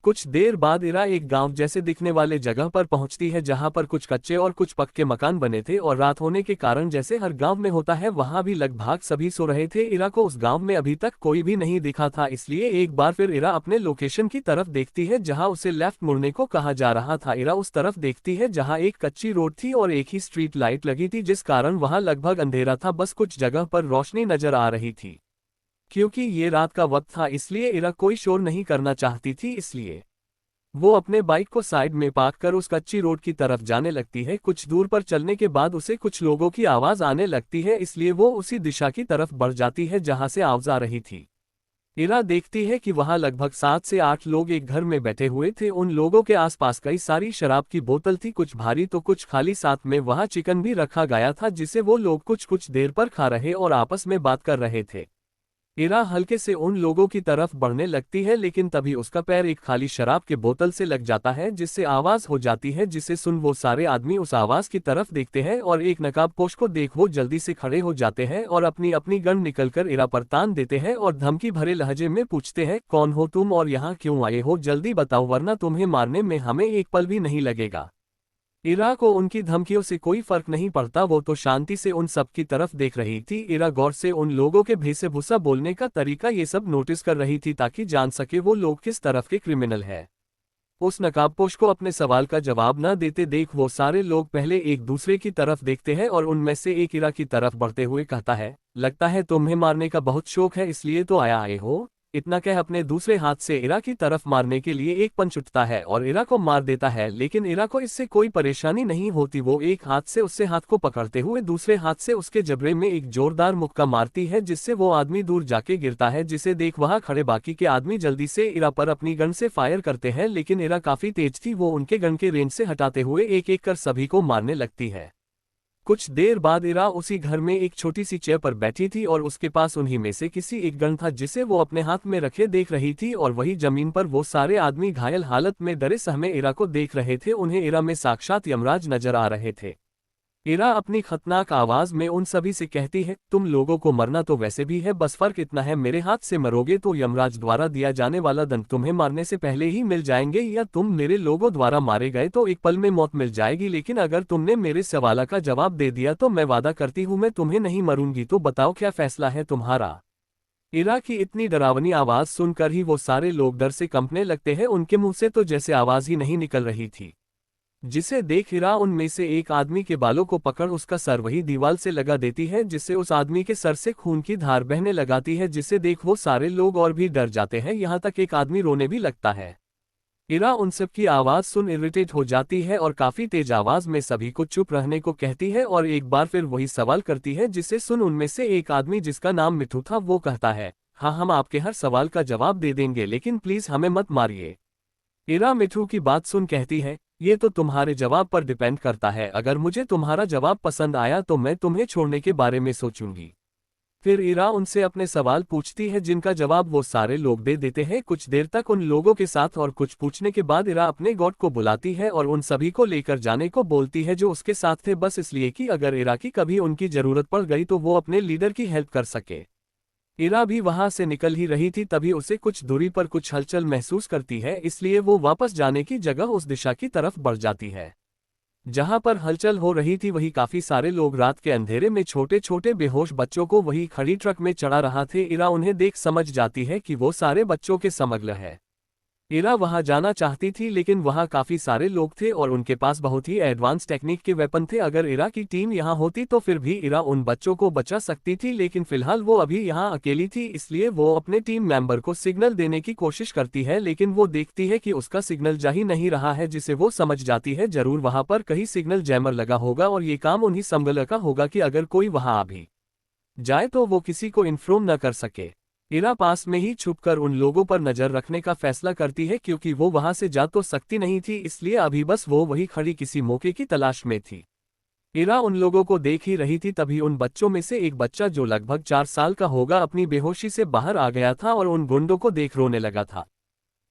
कुछ देर बाद इरा एक गांव जैसे दिखने वाले जगह पर पहुंचती है, जहां पर कुछ कच्चे और कुछ पक्के मकान बने थे, और रात होने के कारण जैसे हर गांव में होता है वहां भी लगभग सभी सो रहे थे। इरा को उस गांव में अभी तक कोई भी नहीं दिखा था, इसलिए एक बार फिर इरा अपने लोकेशन की तरफ देखती है जहां उसे लेफ्ट मुड़ने को कहा जा रहा था। इरा उस तरफ देखती है जहां एक कच्ची रोड थी और एक ही स्ट्रीट लाइट लगी थी, जिस कारण वहां लगभग अंधेरा था, बस कुछ जगह पर रोशनी नजर आ रही थी। क्योंकि ये रात का वक्त था इसलिए इरा कोई शोर नहीं करना चाहती थी, इसलिए वो अपने बाइक को साइड में पार्क कर उस कच्ची रोड की तरफ जाने लगती है। कुछ दूर पर चलने के बाद उसे कुछ लोगों की आवाज आने लगती है, इसलिए वो उसी दिशा की तरफ बढ़ जाती है जहां से आवाज आ रही थी। इरा देखती है कि वहां लगभग 7 से 8 लोग एक घर में बैठे हुए थे। उन लोगों के आसपास कई सारी शराब की बोतल थी, कुछ भारी तो कुछ खाली, साथ में वहां चिकन भी रखा गया था जिसे वो लोग कुछ देर पर खा रहे और आपस में बात कर रहे थे। इरा हल्के से उन लोगों की तरफ बढ़ने लगती है, लेकिन तभी उसका पैर एक खाली शराब के बोतल से लग जाता है, जिससे आवाज हो जाती है, जिसे सुन वो सारे आदमी उस आवाज की तरफ देखते हैं और एक नकाबपोश को देख वो जल्दी से खड़े हो जाते हैं और अपनी अपनी गन निकलकर इरा पर तान देते हैं और धमकी भरे लहजे में पूछते हैं, कौन हो तुम और यहाँ क्यों आए हो? जल्दी बताओ वरना तुम्हें मारने में हमें एक पल भी नहीं लगेगा। इरा को उनकी धमकियों से कोई फर्क नहीं पड़ता, वो तो शांति से उन सब की तरफ देख रही थी। इरा गौर से उन लोगों के वेशभूषा, बोलने का तरीका, ये सब नोटिस कर रही थी ताकि जान सके वो लोग किस तरफ के क्रिमिनल है। उस नकाबपोश को अपने सवाल का जवाब न देते देख वो सारे लोग पहले एक दूसरे की तरफ देखते हैं और उनमें से एक इरा की तरफ बढ़ते हुए कहता है, लगता है तुम्हें मारने का बहुत शौक है इसलिए तो आए हो। इतना कह अपने दूसरे हाथ से इरा की तरफ मारने के लिए एक पंच उठता है और इरा को मार देता है, लेकिन इरा को इससे कोई परेशानी नहीं होती। वो एक हाथ से उससे हाथ को पकड़ते हुए दूसरे हाथ से उसके जबड़े में एक जोरदार मुक्का मारती है, जिससे वो आदमी दूर जाके गिरता है, जिसे देख वहां खड़े बाकी के आदमी जल्दी से इरा पर अपनी गन से फायर करते हैं, लेकिन इरा काफी तेज थी। वो उनके गन के रेंज से हटाते हुए एक एक कर सभी को मारने लगती है। कुछ देर बाद इरा उसी घर में एक छोटी सी चेयर पर बैठी थी और उसके पास उन्हीं में से किसी एक गन था, जिसे वो अपने हाथ में रखे देख रही थी। और वही जमीन पर वो सारे आदमी घायल हालत में डरे सहमे इरा को देख रहे थे। उन्हें इरा में साक्षात यमराज नजर आ रहे थे। इरा अपनी खतरनाक आवाज में उन सभी से कहती है, तुम लोगों को मरना तो वैसे भी है, बस फर्क इतना है मेरे हाथ से मरोगे तो यमराज द्वारा दिया जाने वाला दंड तुम्हें मारने से पहले ही मिल जाएंगे, या तुम मेरे लोगों द्वारा मारे गए तो एक पल में मौत मिल जाएगी। लेकिन अगर तुमने मेरे सवाल का जवाब दे दिया तो मैं वादा करती हूँ मैं तुम्हें नहीं मरूंगी। तो बताओ क्या फैसला है तुम्हारा। इरा की इतनी डरावनी आवाज सुनकर ही वो सारे लोग डर से कंपने लगते हैं। उनके मुंह से तो जैसे आवाज ही नहीं निकल रही थी, जिसे देख इरा उनमें से एक आदमी के बालों को पकड़ उसका सर वही दीवार से लगा देती है, जिससे उस आदमी के सर से खून की धार बहने लगाती है, जिसे देख वो सारे लोग और भी डर जाते हैं। यहाँ तक एक आदमी रोने भी लगता है। इरा उन सब की आवाज सुन इरिटेट हो जाती है और काफी तेज आवाज में सभी को चुप रहने को कहती है और एक बार फिर वही सवाल करती है, जिसे सुन उनमें से एक आदमी जिसका नाम मिठू था वो कहता है, हाँ हम आपके हर सवाल का जवाब दे देंगे, लेकिन प्लीज हमें मत मारिए। इरा मिठू की बात सुन कहती है, ये तो तुम्हारे जवाब पर डिपेंड करता है, अगर मुझे तुम्हारा जवाब पसंद आया तो मैं तुम्हें छोड़ने के बारे में सोचूंगी। फिर इरा उनसे अपने सवाल पूछती है, जिनका जवाब वो सारे लोग दे देते हैं कुछ देर तक उन लोगों के साथ, और कुछ पूछने के बाद इरा अपने गॉड को बुलाती है और उन सभी को लेकर जाने को बोलती है जो उसके साथ थे, बस इसलिए कि अगर इरा की कभी उनकी जरूरत पड़ गई तो वो अपने लीडर की हेल्प कर सके। इरा भी वहां से निकल ही रही थी, तभी उसे कुछ दूरी पर कुछ हलचल महसूस करती है, इसलिए वो वापस जाने की जगह उस दिशा की तरफ बढ़ जाती है। जहां पर हलचल हो रही थी वही काफी सारे लोग रात के अंधेरे में छोटे छोटे बेहोश बच्चों को वही खड़ी ट्रक में चढ़ा रहा थे। इरा उन्हें देख समझ जाती है कि वो सारे बच्चों के स्मगलर है। इरा वहां जाना चाहती थी, लेकिन वहां काफी सारे लोग थे और उनके पास बहुत ही एडवांस टेक्निक के वेपन थे। अगर इरा की टीम यहां होती तो फिर भी इरा उन बच्चों को बचा सकती थी, लेकिन फिलहाल वो अभी यहां अकेली थी, इसलिए वो अपने टीम मेंबर को सिग्नल देने की कोशिश करती है, लेकिन वो देखती है कि उसका सिग्नल जा ही नहीं रहा है, जिसे वो समझ जाती है जरूर वहां पर कहीं सिग्नल जैमर लगा होगा और ये काम उन्हीं स्मगलर का होगा कि अगर कोई वहां आ भी जाए तो वो किसी को इन्फॉर्म न कर सके। इरा पास में ही छुपकर उन लोगों पर नजर रखने का फैसला करती है, क्योंकि वो वहां से जा तो सकती नहीं थी, इसलिए अभी बस वो वही खड़ी किसी मौके की तलाश में थी। इरा उन लोगों को देख ही रही थी, तभी उन बच्चों में से एक बच्चा जो लगभग 4 साल का होगा अपनी बेहोशी से बाहर आ गया था और उन गुंडों को देख रोने लगा था।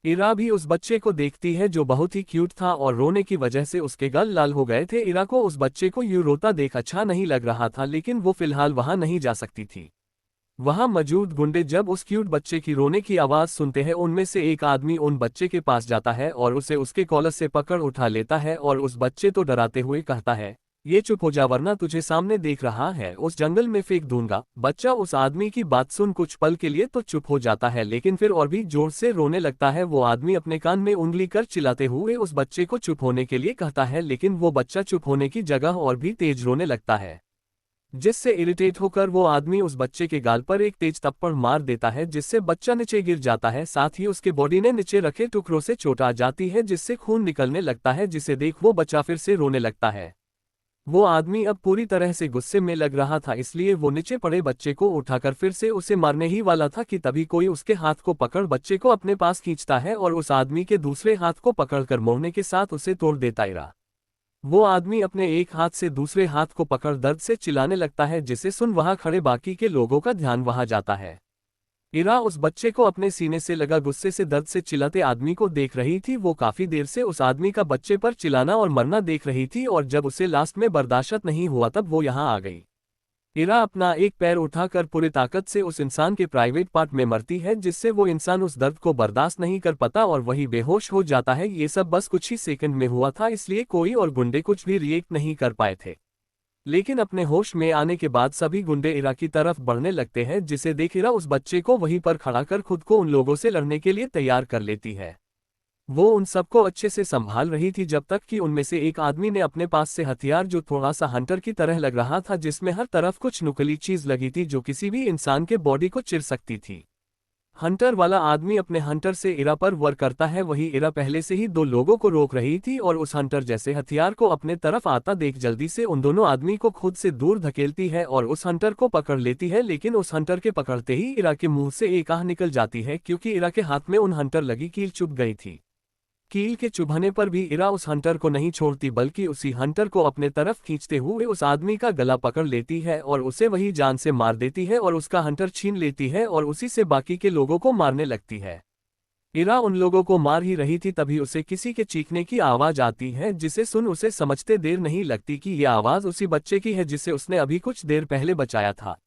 इरा भी उस बच्चे को देखती है जो बहुत ही क्यूट था और रोने की वजह से उसके गाल लाल हो गए थे। इरा को उस बच्चे को यूं रोता देख अच्छा नहीं लग रहा था, लेकिन वो फिलहाल वहां नहीं जा सकती थी। वहां मौजूद गुंडे जब उस क्यूट बच्चे की रोने की आवाज सुनते हैं, उनमें से एक आदमी उन बच्चे के पास जाता है और उसे उसके कॉलर से पकड़ उठा लेता है और उस बच्चे तो डराते हुए कहता है, ये चुप हो जा वरना तुझे सामने देख रहा है उस जंगल में फेंक दूंगा। बच्चा उस आदमी की बात सुन कुछ पल के लिए तो चुप हो जाता है, लेकिन फिर और भी जोर से रोने लगता है। वो आदमी अपने कान में उंगली कर चिल्लाते हुए उस बच्चे को चुप होने के लिए कहता है, लेकिन वो बच्चा चुप होने की जगह और भी तेज रोने लगता है, जिससे इरिटेट होकर वो आदमी उस बच्चे के गाल पर एक तेज थप्पड़ मार देता है, जिससे बच्चा नीचे गिर जाता है। साथ ही उसके बॉडी ने नीचे रखे टुकड़ों से चोट आ जाती है, जिससे खून निकलने लगता है, जिसे देख वो बच्चा फिर से रोने लगता है। वो आदमी अब पूरी तरह से गुस्से में लग रहा था, इसलिए वो नीचे पड़े बच्चे को उठाकर फिर से उसे मारने ही वाला था कि तभी कोई उसके हाथ को पकड़ बच्चे को अपने पास खींचता है और उस आदमी के दूसरे हाथ को पकड़कर मोड़ने के साथ उसे तोड़ देता है। वो आदमी अपने एक हाथ से दूसरे हाथ को पकड़ दर्द से चिल्लाने लगता है, जिसे सुन वहां खड़े बाकी के लोगों का ध्यान वहां जाता है। इरा उस बच्चे को अपने सीने से लगा गुस्से से दर्द से चिल्लाते आदमी को देख रही थी। वो काफी देर से उस आदमी का बच्चे पर चिल्लाना और मरना देख रही थी और जब उसे लास्ट में बर्दाश्त नहीं हुआ तब वो यहां आ गई। इरा अपना एक पैर उठाकर पूरी ताकत से उस इंसान के प्राइवेट पार्ट में मरती है, जिससे वो इंसान उस दर्द को बर्दाश्त नहीं कर पाता और वही बेहोश हो जाता है। ये सब बस कुछ ही सेकंड में हुआ था, इसलिए कोई और गुंडे कुछ भी रिएक्ट नहीं कर पाए थे। लेकिन अपने होश में आने के बाद सभी गुंडे इरा की तरफ बढ़ने लगते हैं, जिसे देख इरा उस बच्चे को वहीं पर खड़ा कर खुद को उन लोगों से लड़ने के लिए तैयार कर लेती है। वो उन सबको अच्छे से संभाल रही थी जब तक कि उनमें से एक आदमी ने अपने पास से हथियार जो थोड़ा सा हंटर की तरह लग रहा था, जिसमें हर तरफ कुछ नुकीली चीज लगी थी जो किसी भी इंसान के बॉडी को चिर सकती थी। हंटर वाला आदमी अपने हंटर से इरा पर वार करता है। वही इरा पहले से ही दो लोगों को रोक रही थी और उस हंटर जैसे हथियार को अपने तरफ आता देख जल्दी से उन दोनों आदमी को खुद से दूर धकेलती है और उस हंटर को पकड़ लेती है। लेकिन उस हंटर के पकड़ते ही इरा के मुंह से एक आह निकल जाती है क्योंकि इरा के हाथ में उन हंटर लगी कील चुभ गई थी। कील के चुभने पर भी इरा उस हंटर को नहीं छोड़ती बल्कि उसी हंटर को अपने तरफ खींचते हुए उस आदमी का गला पकड़ लेती है और उसे वही जान से मार देती है और उसका हंटर छीन लेती है और उसी से बाकी के लोगों को मारने लगती है। इरा उन लोगों को मार ही रही थी तभी उसे किसी के चीखने की आवाज आती है जिसे सुन उसे समझते देर नहीं लगती कि ये आवाज उसी बच्चे की है जिसे उसने अभी कुछ देर पहले बचाया था।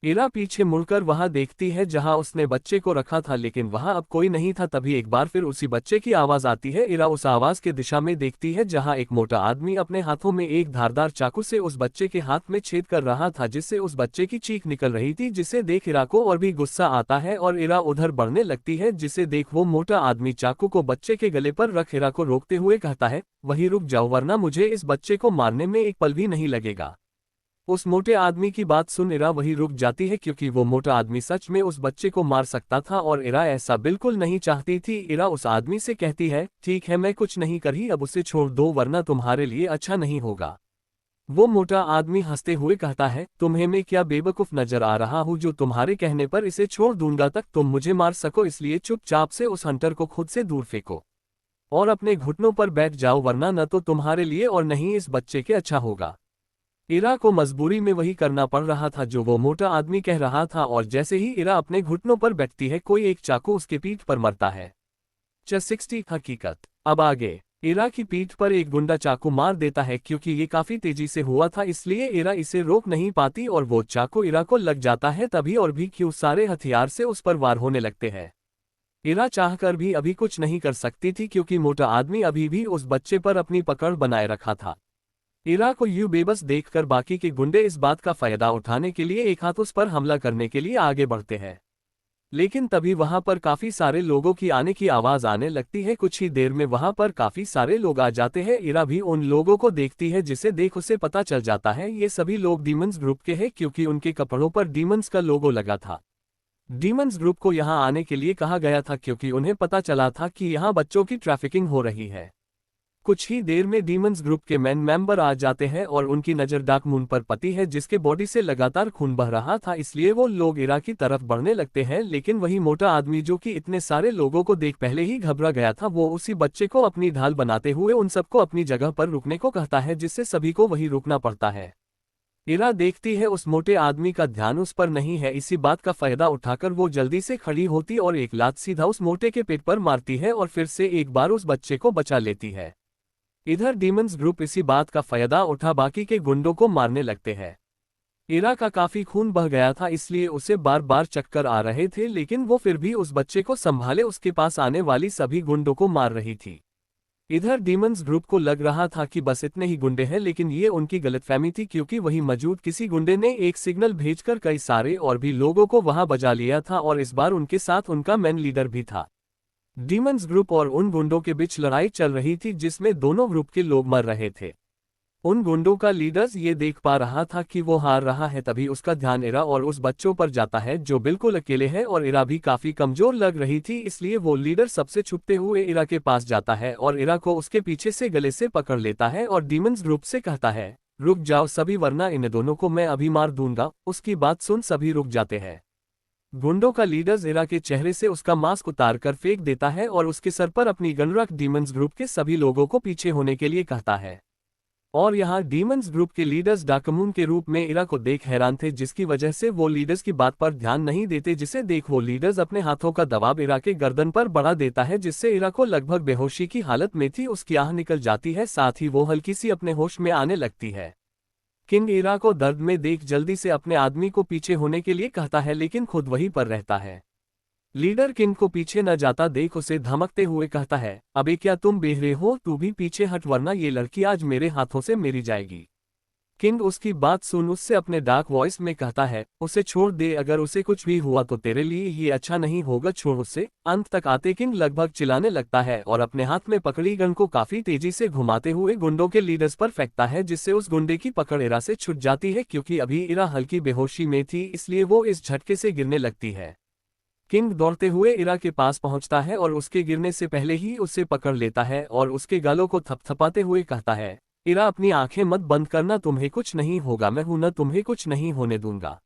इरा पीछे मुड़कर वहां देखती है जहां उसने बच्चे को रखा था लेकिन वहां अब कोई नहीं था। तभी एक बार फिर उसी बच्चे की आवाज आती है। इरा उस आवाज के दिशा में देखती है जहां एक मोटा आदमी अपने हाथों में एक धारदार चाकू से उस बच्चे के हाथ में छेद कर रहा था जिससे उस बच्चे की चीख निकल रही थी जिसे देख इरा को और भी गुस्सा आता है और इरा उधर बढ़ने लगती है जिसे देख वो मोटा आदमी चाकू को बच्चे के गले पर रख इरा को रोकते हुए कहता है, वहीं रुक जाओ वरना मुझे इस बच्चे को मारने में एक पल भी नहीं लगेगा। उस मोटे आदमी की बात सुन इरा वही रुक जाती है क्योंकि वो मोटा आदमी सच में उस बच्चे को मार सकता था और इरा ऐसा बिल्कुल नहीं चाहती थी। इरा उस आदमी से कहती है, ठीक है मैं कुछ नहीं कर रही, अब उसे छोड़ दो वरना तुम्हारे लिए अच्छा नहीं होगा। वो मोटा आदमी हंसते हुए कहता है, तुम्हें मैं क्या बेवकूफ नजर आ रहा हूँ जो तुम्हारे कहने पर इसे छोड़ दूंगा तक तुम मुझे मार सको, इसलिए चुपचाप से उस हंटर को खुद से दूर फेंको और अपने घुटनों पर बैठ जाओ वरना न तो तुम्हारे लिए और नहीं इस बच्चे के अच्छा होगा। इरा को मजबूरी में वही करना पड़ रहा था जो वो मोटा आदमी कह रहा था और जैसे ही इरा अपने घुटनों पर बैठती है कोई एक चाकू उसके पीठ पर मरता है। 60 हकीकत। अब आगे इरा की पीठ पर एक गुंडा चाकू मार देता है। क्योंकि ये काफी तेजी से हुआ था इसलिए इरा इसे रोक नहीं पाती और वो चाकू इरा को लग जाता है। तभी और भी क्यों सारे हथियार से उस पर वार होने लगते हैं। इरा चाहकर भी अभी कुछ नहीं कर सकती थी क्योंकि मोटा आदमी अभी भी उस बच्चे पर अपनी पकड़ बनाए रखा था। इरा को यूं बेबस देखकर बाकी के गुंडे इस बात का फायदा उठाने के लिए एक हाथ उस पर हमला करने के लिए आगे बढ़ते हैं। लेकिन तभी वहां पर काफी सारे लोगों की आने की आवाज आने लगती है। कुछ ही देर में वहां पर काफी सारे लोग आ जाते हैं। इरा भी उन लोगों को देखती है जिसे देख उसे पता चल जाता है ये सभी लोग डीमंस ग्रुप के हैं क्योंकि उनके कपड़ों पर डीमंस का लोगो लगा था। डीमंस ग्रुप को यहां आने के लिए कहा गया था क्योंकि उन्हें पता चला था कि यहां बच्चों की ट्रैफिकिंग हो रही है। कुछ ही देर में डीमंस ग्रुप के मेन मेंबर आ जाते हैं और उनकी नजर डार्क मून पर पड़ती है जिसके बॉडी से लगातार खून बह रहा था इसलिए वो लोग इरा की तरफ बढ़ने लगते हैं। लेकिन वही मोटा आदमी जो कि इतने सारे लोगों को देख पहले ही घबरा गया था वो उसी बच्चे को अपनी ढाल बनाते हुए उन सबको अपनी जगह पर रुकने को कहता है जिससे सभी को वही रुकना पड़ता है। इरा देखती है उस मोटे आदमी का ध्यान उस पर नहीं है। इसी बात का फायदा उठाकर वो जल्दी से खड़ी होती और एक लात सीधा उस मोटे के पेट पर मारती है और फिर से एक बार उस बच्चे को बचा लेती है। इधर डीमंस ग्रुप इसी बात का फायदा उठा बाकी के गुंडों को मारने लगते हैं। इरा का काफी खून बह गया था इसलिए उसे बार बार चक्कर आ रहे थे लेकिन वो फिर भी उस बच्चे को संभाले उसके पास आने वाली सभी गुंडों को मार रही थी। इधर डीमंस ग्रुप को लग रहा था कि बस इतने ही गुंडे हैं लेकिन ये उनकी गलतफहमी थी क्योंकि वहीं मौजूद किसी गुंडे ने एक सिग्नल भेजकर कई सारे और भी लोगों को वहां बजा लिया था और इस बार उनके साथ उनका मेन लीडर भी था। डीमंस ग्रुप और उन गुंडों के बीच लड़ाई चल रही थी जिसमें दोनों ग्रुप के लोग मर रहे थे। उन गुंडों का लीडर्स ये देख पा रहा था कि वो हार रहा है तभी उसका ध्यान इरा और उस बच्चों पर जाता है जो बिल्कुल अकेले हैं और इरा भी काफी कमजोर लग रही थी इसलिए वो लीडर सबसे छुपते हुए इरा के पास जाता है और इरा को उसके पीछे से गले से पकड़ लेता है और डीमंस ग्रुप से कहता है, रुक जाओ सभी वरना इन दोनों को मैं अभी मार दूंगा। उसकी बात सुन सभी रुक जाते हैं। गुंडों का लीडर इरा के चेहरे से उसका मास्क उतार कर फेंक देता है और उसके सर पर अपनी गन रख डीमंस ग्रुप के सभी लोगों को पीछे होने के लिए कहता है। और यहाँ डीमंस ग्रुप के लीडर्स डार्कमून के रूप में इरा को देख हैरान थे जिसकी वजह से वो लीडर्स की बात पर ध्यान नहीं देते जिसे देख वो लीडर्स अपने हाथों का दबाव इरा के गर्दन पर बढ़ा देता है जिससे इरा को लगभग बेहोशी की हालत में थी उसकी आह निकल जाती है साथ ही वो हल्की सी अपने होश में आने लगती है। किंग इरा को दर्द में देख जल्दी से अपने आदमी को पीछे होने के लिए कहता है लेकिन खुद वहीं पर रहता है। लीडर किंग को पीछे न जाता देख उसे धमकते हुए कहता है, अबे क्या तुम बेहरे हो, तू भी पीछे हट वरना ये लड़की आज मेरे हाथों से मेरी जाएगी। किंग उसकी बात सुन उससे अपने डार्क वॉइस में कहता है, उसे छोड़ दे, अगर उसे कुछ भी हुआ तो तेरे लिए ये अच्छा नहीं होगा, छोड़ उसे। अंत तक आते किंग लगभग चिल्लाने लगता है और अपने हाथ में पकड़ी गन को काफी तेजी से घुमाते हुए गुंडों के लीडर्स पर फेंकता है जिससे उस गुंडे की पकड़ इरा से छूट जाती है क्योंकि अभी इरा हल्की बेहोशी में थी इसलिए वो इस झटके से गिरने लगती है। किंग दौड़ते हुए इरा के पास पहुंचता है और उसके गिरने से पहले ही उसे पकड़ लेता है और उसके गालों को थपथपाते हुए कहता है, इरा अपनी आंखें मत बंद करना, तुम्हें कुछ नहीं होगा, मैं हूं ना, तुम्हें कुछ नहीं होने दूंगा।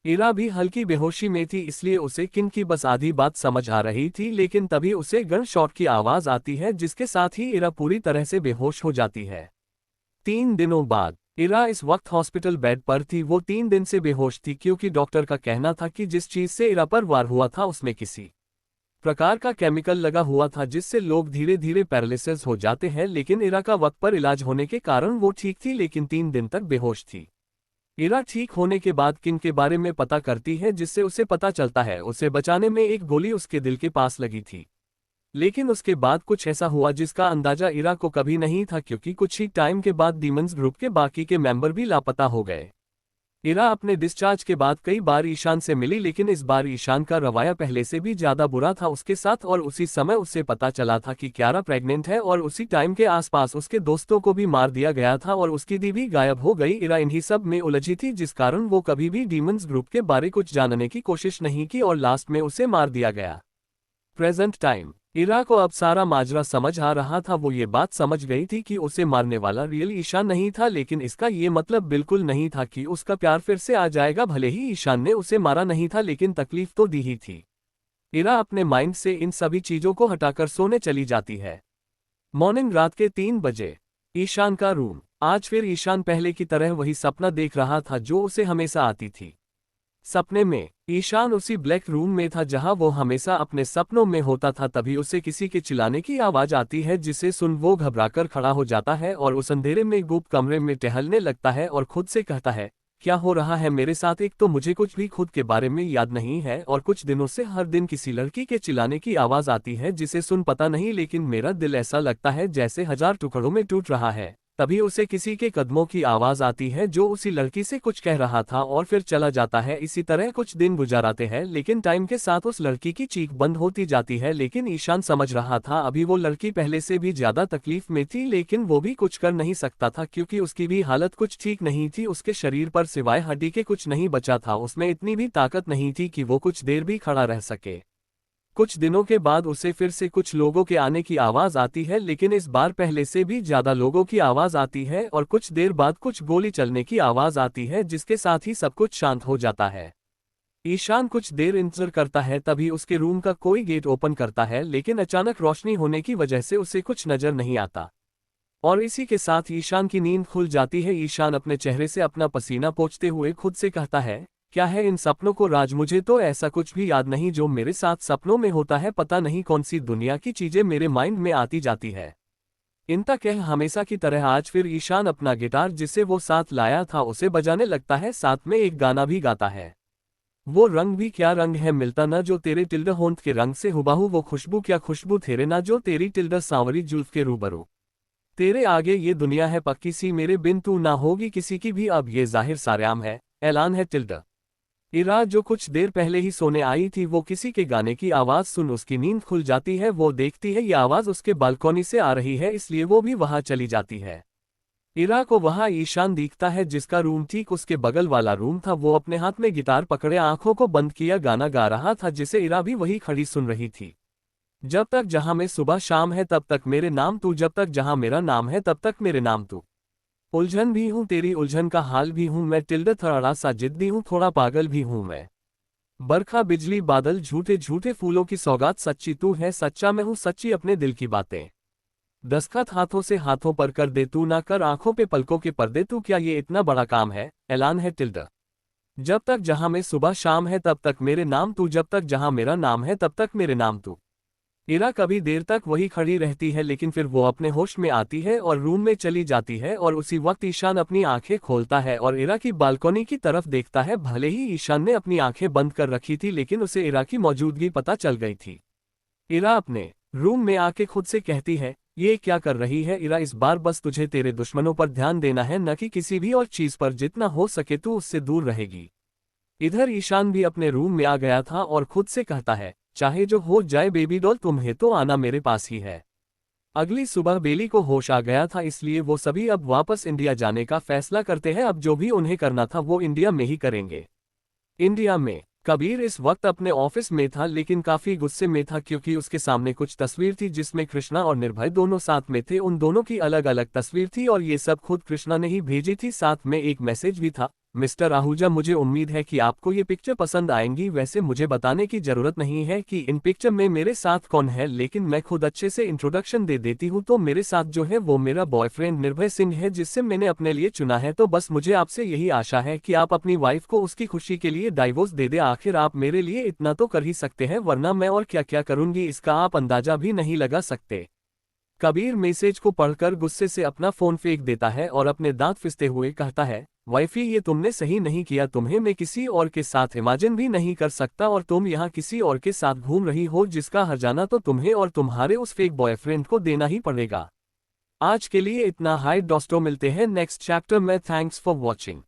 इरा भी हल्की बेहोशी में थी इसलिए उसे किंग की बस आधी बात समझ आ रही थी, लेकिन तभी उसे गन शॉट की आवाज आती है जिसके साथ ही इरा पूरी तरह से बेहोश हो जाती है। 3 दिनों बाद इरा इस वक्त हॉस्पिटल बेड पर थी। वो 3 दिन से बेहोश थी क्योंकि डॉक्टर का कहना था कि जिस चीज से इरा पर वार हुआ था उसमें किसी प्रकार का केमिकल लगा हुआ था जिससे लोग धीरे धीरे पैरालिसिस हो जाते हैं, लेकिन इरा का वक्त पर इलाज होने के कारण वो ठीक थी, लेकिन 3 दिन तक बेहोश थी। इरा ठीक होने के बाद किंग के बारे में पता करती है जिससे उसे पता चलता है उसे बचाने में एक गोली उसके दिल के पास लगी थी। लेकिन उसके बाद कुछ ऐसा हुआ जिसका अंदाजा इरा को कभी नहीं था, क्योंकि कुछ ही टाइम के बाद डीमंस ग्रुप के बाकी के मेंबर भी लापता हो गए। इरा अपने डिस्चार्ज के बाद कई बार ईशान से मिली, लेकिन इस बार ईशान का रवैया पहले से भी ज्यादा बुरा था उसके साथ, और उसी समय उसे पता चला था कि क्यारा प्रेग्नेंट है और उसी टाइम के आसपास उसके दोस्तों को भी मार दिया गया था और उसकी दी भी गायब हो गई। इरा इन्हीं सब में उलझी थी जिस कारण वो कभी भी डीमंस ग्रुप के बारे कुछ जानने की कोशिश नहीं की और लास्ट में उसे मार दिया गया। प्रेजेंट टाइम इरा को अब सारा माजरा समझ आ रहा था। वो ये बात समझ गई थी कि उसे मारने वाला रियल ईशान नहीं था, लेकिन इसका ये मतलब बिल्कुल नहीं था कि उसका प्यार फिर से आ जाएगा। भले ही ईशान ने उसे मारा नहीं था, लेकिन तकलीफ तो दी ही थी। इरा अपने माइंड से इन सभी चीजों को हटाकर सोने चली जाती है। मॉर्निंग रात के 3 बजे ईशान का रूम। आज फिर ईशान पहले की तरह वही सपना देख रहा था जो उसे हमेशा आती थी। सपने में ईशान उसी ब्लैक रूम में था जहां वो हमेशा अपने सपनों में होता था। तभी उसे किसी के चिल्लाने की आवाज आती है जिसे सुन वो घबराकर खड़ा हो जाता है और उस अंधेरे में गुप्त कमरे में टहलने लगता है और खुद से कहता है, क्या हो रहा है मेरे साथ? एक तो मुझे कुछ भी खुद के बारे में याद नहीं है और कुछ दिनों से हर दिन किसी लड़की के चिल्लाने की आवाज आती है जिसे सुन पता नहीं, लेकिन मेरा दिल ऐसा लगता है जैसे 1000 टुकड़ों में टूट रहा है। तभी उसे किसी के कदमों की आवाज आती है जो उसी लड़की से कुछ कह रहा था और फिर चला जाता है। इसी तरह कुछ दिन गुजाराते हैं, लेकिन टाइम के साथ उस लड़की की चीख बंद होती जाती है। लेकिन ईशान समझ रहा था अभी वो लड़की पहले से भी ज्यादा तकलीफ में थी, लेकिन वो भी कुछ कर नहीं सकता था क्योंकि उसकी भी हालत कुछ ठीक नहीं थी। उसके शरीर पर सिवाय हड्डी के कुछ नहीं बचा था, उसमें इतनी भी ताकत नहीं थी कि वो कुछ देर भी खड़ा रह सके। कुछ दिनों के बाद उसे फिर से कुछ लोगों के आने की आवाज आती है, लेकिन इस बार पहले से भी ज्यादा लोगों की आवाज आती है और कुछ देर बाद कुछ गोली चलने की आवाज आती है जिसके साथ ही सब कुछ शांत हो जाता है। ईशान कुछ देर इंतजार करता है, तभी उसके रूम का कोई गेट ओपन करता है, लेकिन अचानक रोशनी होने की वजह से उसे कुछ नजर नहीं आता और इसी के साथ ईशान की नींद खुल जाती है। ईशान अपने चेहरे से अपना पसीना पोंछते हुए खुद से कहता है, क्या है इन सपनों को राज? मुझे तो ऐसा कुछ भी याद नहीं जो मेरे साथ सपनों में होता है। पता नहीं कौन सी दुनिया की चीजें मेरे माइंड में आती जाती है। इनता कह हमेशा की तरह आज फिर ईशान अपना गिटार जिसे वो साथ लाया था उसे बजाने लगता है, साथ में एक गाना भी गाता है। वो रंग भी क्या रंग है मिलता ना जो तेरे टिल्ड होंठ के रंग से हुबाहू, वो खुशबू क्या खुशबू तेरे ना जो तेरी टिल्ड सांवरी जुल्फ के रूबरू। तेरे आगे ये दुनिया है पक्की सी, मेरे बिन तू ना होगी किसी की भी, अब ये जाहिर सारेआम है, ऐलान है टिल्ड। इरा जो कुछ देर पहले ही सोने आई थी वो किसी के गाने की आवाज सुन उसकी नींद खुल जाती है। वो देखती है ये आवाज उसके बालकनी से आ रही है, इसलिए वो भी वहां चली जाती है। इरा को वहां ईशान दिखता है जिसका रूम ठीक उसके बगल वाला रूम था। वो अपने हाथ में गिटार पकड़े आंखों को बंद किया गाना गा रहा था जिसे इरा भी वही खड़ी सुन रही थी। जब तक जहां मैं सुबह शाम है तब तक मेरे नाम तू, जब तक जहां मेरा नाम है तब तक मेरे नाम तू। उलझन भी हूं तेरी उलझन का हाल भी हूं मैं, टिल्ड थोड़ा सा जिद्दी हूं थोड़ा पागल भी हूं मैं। बरखा बिजली बादल झूठे झूठे फूलों की सौगात, सच्ची तू है सच्चा मैं हूं सच्ची अपने दिल की बातें। दस्तखत हाथों से हाथों पर कर दे तू, ना कर आंखों पे पलकों के पर्दे तू, क्या ये इतना बड़ा काम है, ऐलान है टिल्ड। जब तक जहां में सुबह शाम है तब तक मेरे नाम तू, जब तक जहां मेरा नाम है तब तक मेरे नाम तू। इरा कभी देर तक वही खड़ी रहती है, लेकिन फिर वो अपने होश में आती है और रूम में चली जाती है और उसी वक्त ईशान अपनी आंखें खोलता है और इरा की बालकनी की तरफ देखता है। भले ही ईशान ने अपनी आंखें बंद कर रखी थी, लेकिन उसे इरा की मौजूदगी पता चल गई थी। इरा अपने रूम में आके खुद से कहती है, ये क्या कर रही है इरा? इस बार बस तुझे तेरे दुश्मनों पर ध्यान देना है, न कि किसी भी और चीज पर। जितना हो सके तू उससे दूर रहेगी। इधर ईशान भी अपने रूम में आ गया था और खुद से कहता है, चाहे जो हो जाए बेबी डॉल तुम्हें तो आना मेरे पास ही है। अगली सुबह बेली को होश आ गया था, इसलिए वो सभी अब वापस इंडिया जाने का फैसला करते हैं। अब जो भी उन्हें करना था वो इंडिया में ही करेंगे। इंडिया में कबीर इस वक्त अपने ऑफिस में था, लेकिन काफी गुस्से में था क्योंकि उसके सामने कुछ तस्वीर थी जिसमें कृष्णा और निर्भय दोनों साथ में थे। उन दोनों की अलग अलग तस्वीर थी और ये सब खुद कृष्णा ने ही भेजी थी। साथ में एक मैसेज भी था, मिस्टर आहूजा, मुझे उम्मीद है कि आपको ये पिक्चर पसंद आएंगी। वैसे मुझे बताने की जरूरत नहीं है कि इन पिक्चर में मेरे साथ कौन है, लेकिन मैं खुद अच्छे से इंट्रोडक्शन दे देती हूँ। तो मेरे साथ जो है वो मेरा बॉयफ्रेंड निर्भय सिंह है, जिससे मैंने अपने लिए चुना है। तो बस मुझे आपसे यही आशा है कि आप अपनी वाइफ को उसकी खुशी के लिए डाइवोर्स दे दे। आखिर आप मेरे लिए इतना तो कर ही सकते हैं, वरना मैं और क्या क्या करूंगी इसका आप अंदाजा भी नहीं लगा सकते। कबीर मैसेज को पढ़कर गुस्से से अपना फोन फेंक देता है और अपने दांत पिसते हुए कहता है, वाइफी ये तुमने सही नहीं किया, तुम्हें मैं किसी और के साथ इमेजिन भी नहीं कर सकता और तुम यहाँ किसी और के साथ घूम रही हो जिसका हर्जाना तो तुम्हें और तुम्हारे उस फेक बॉयफ्रेंड को देना ही पड़ेगा। आज के लिए इतना। हाय दोस्तों, मिलते हैं नेक्स्ट चैप्टर में। Thanks for watching.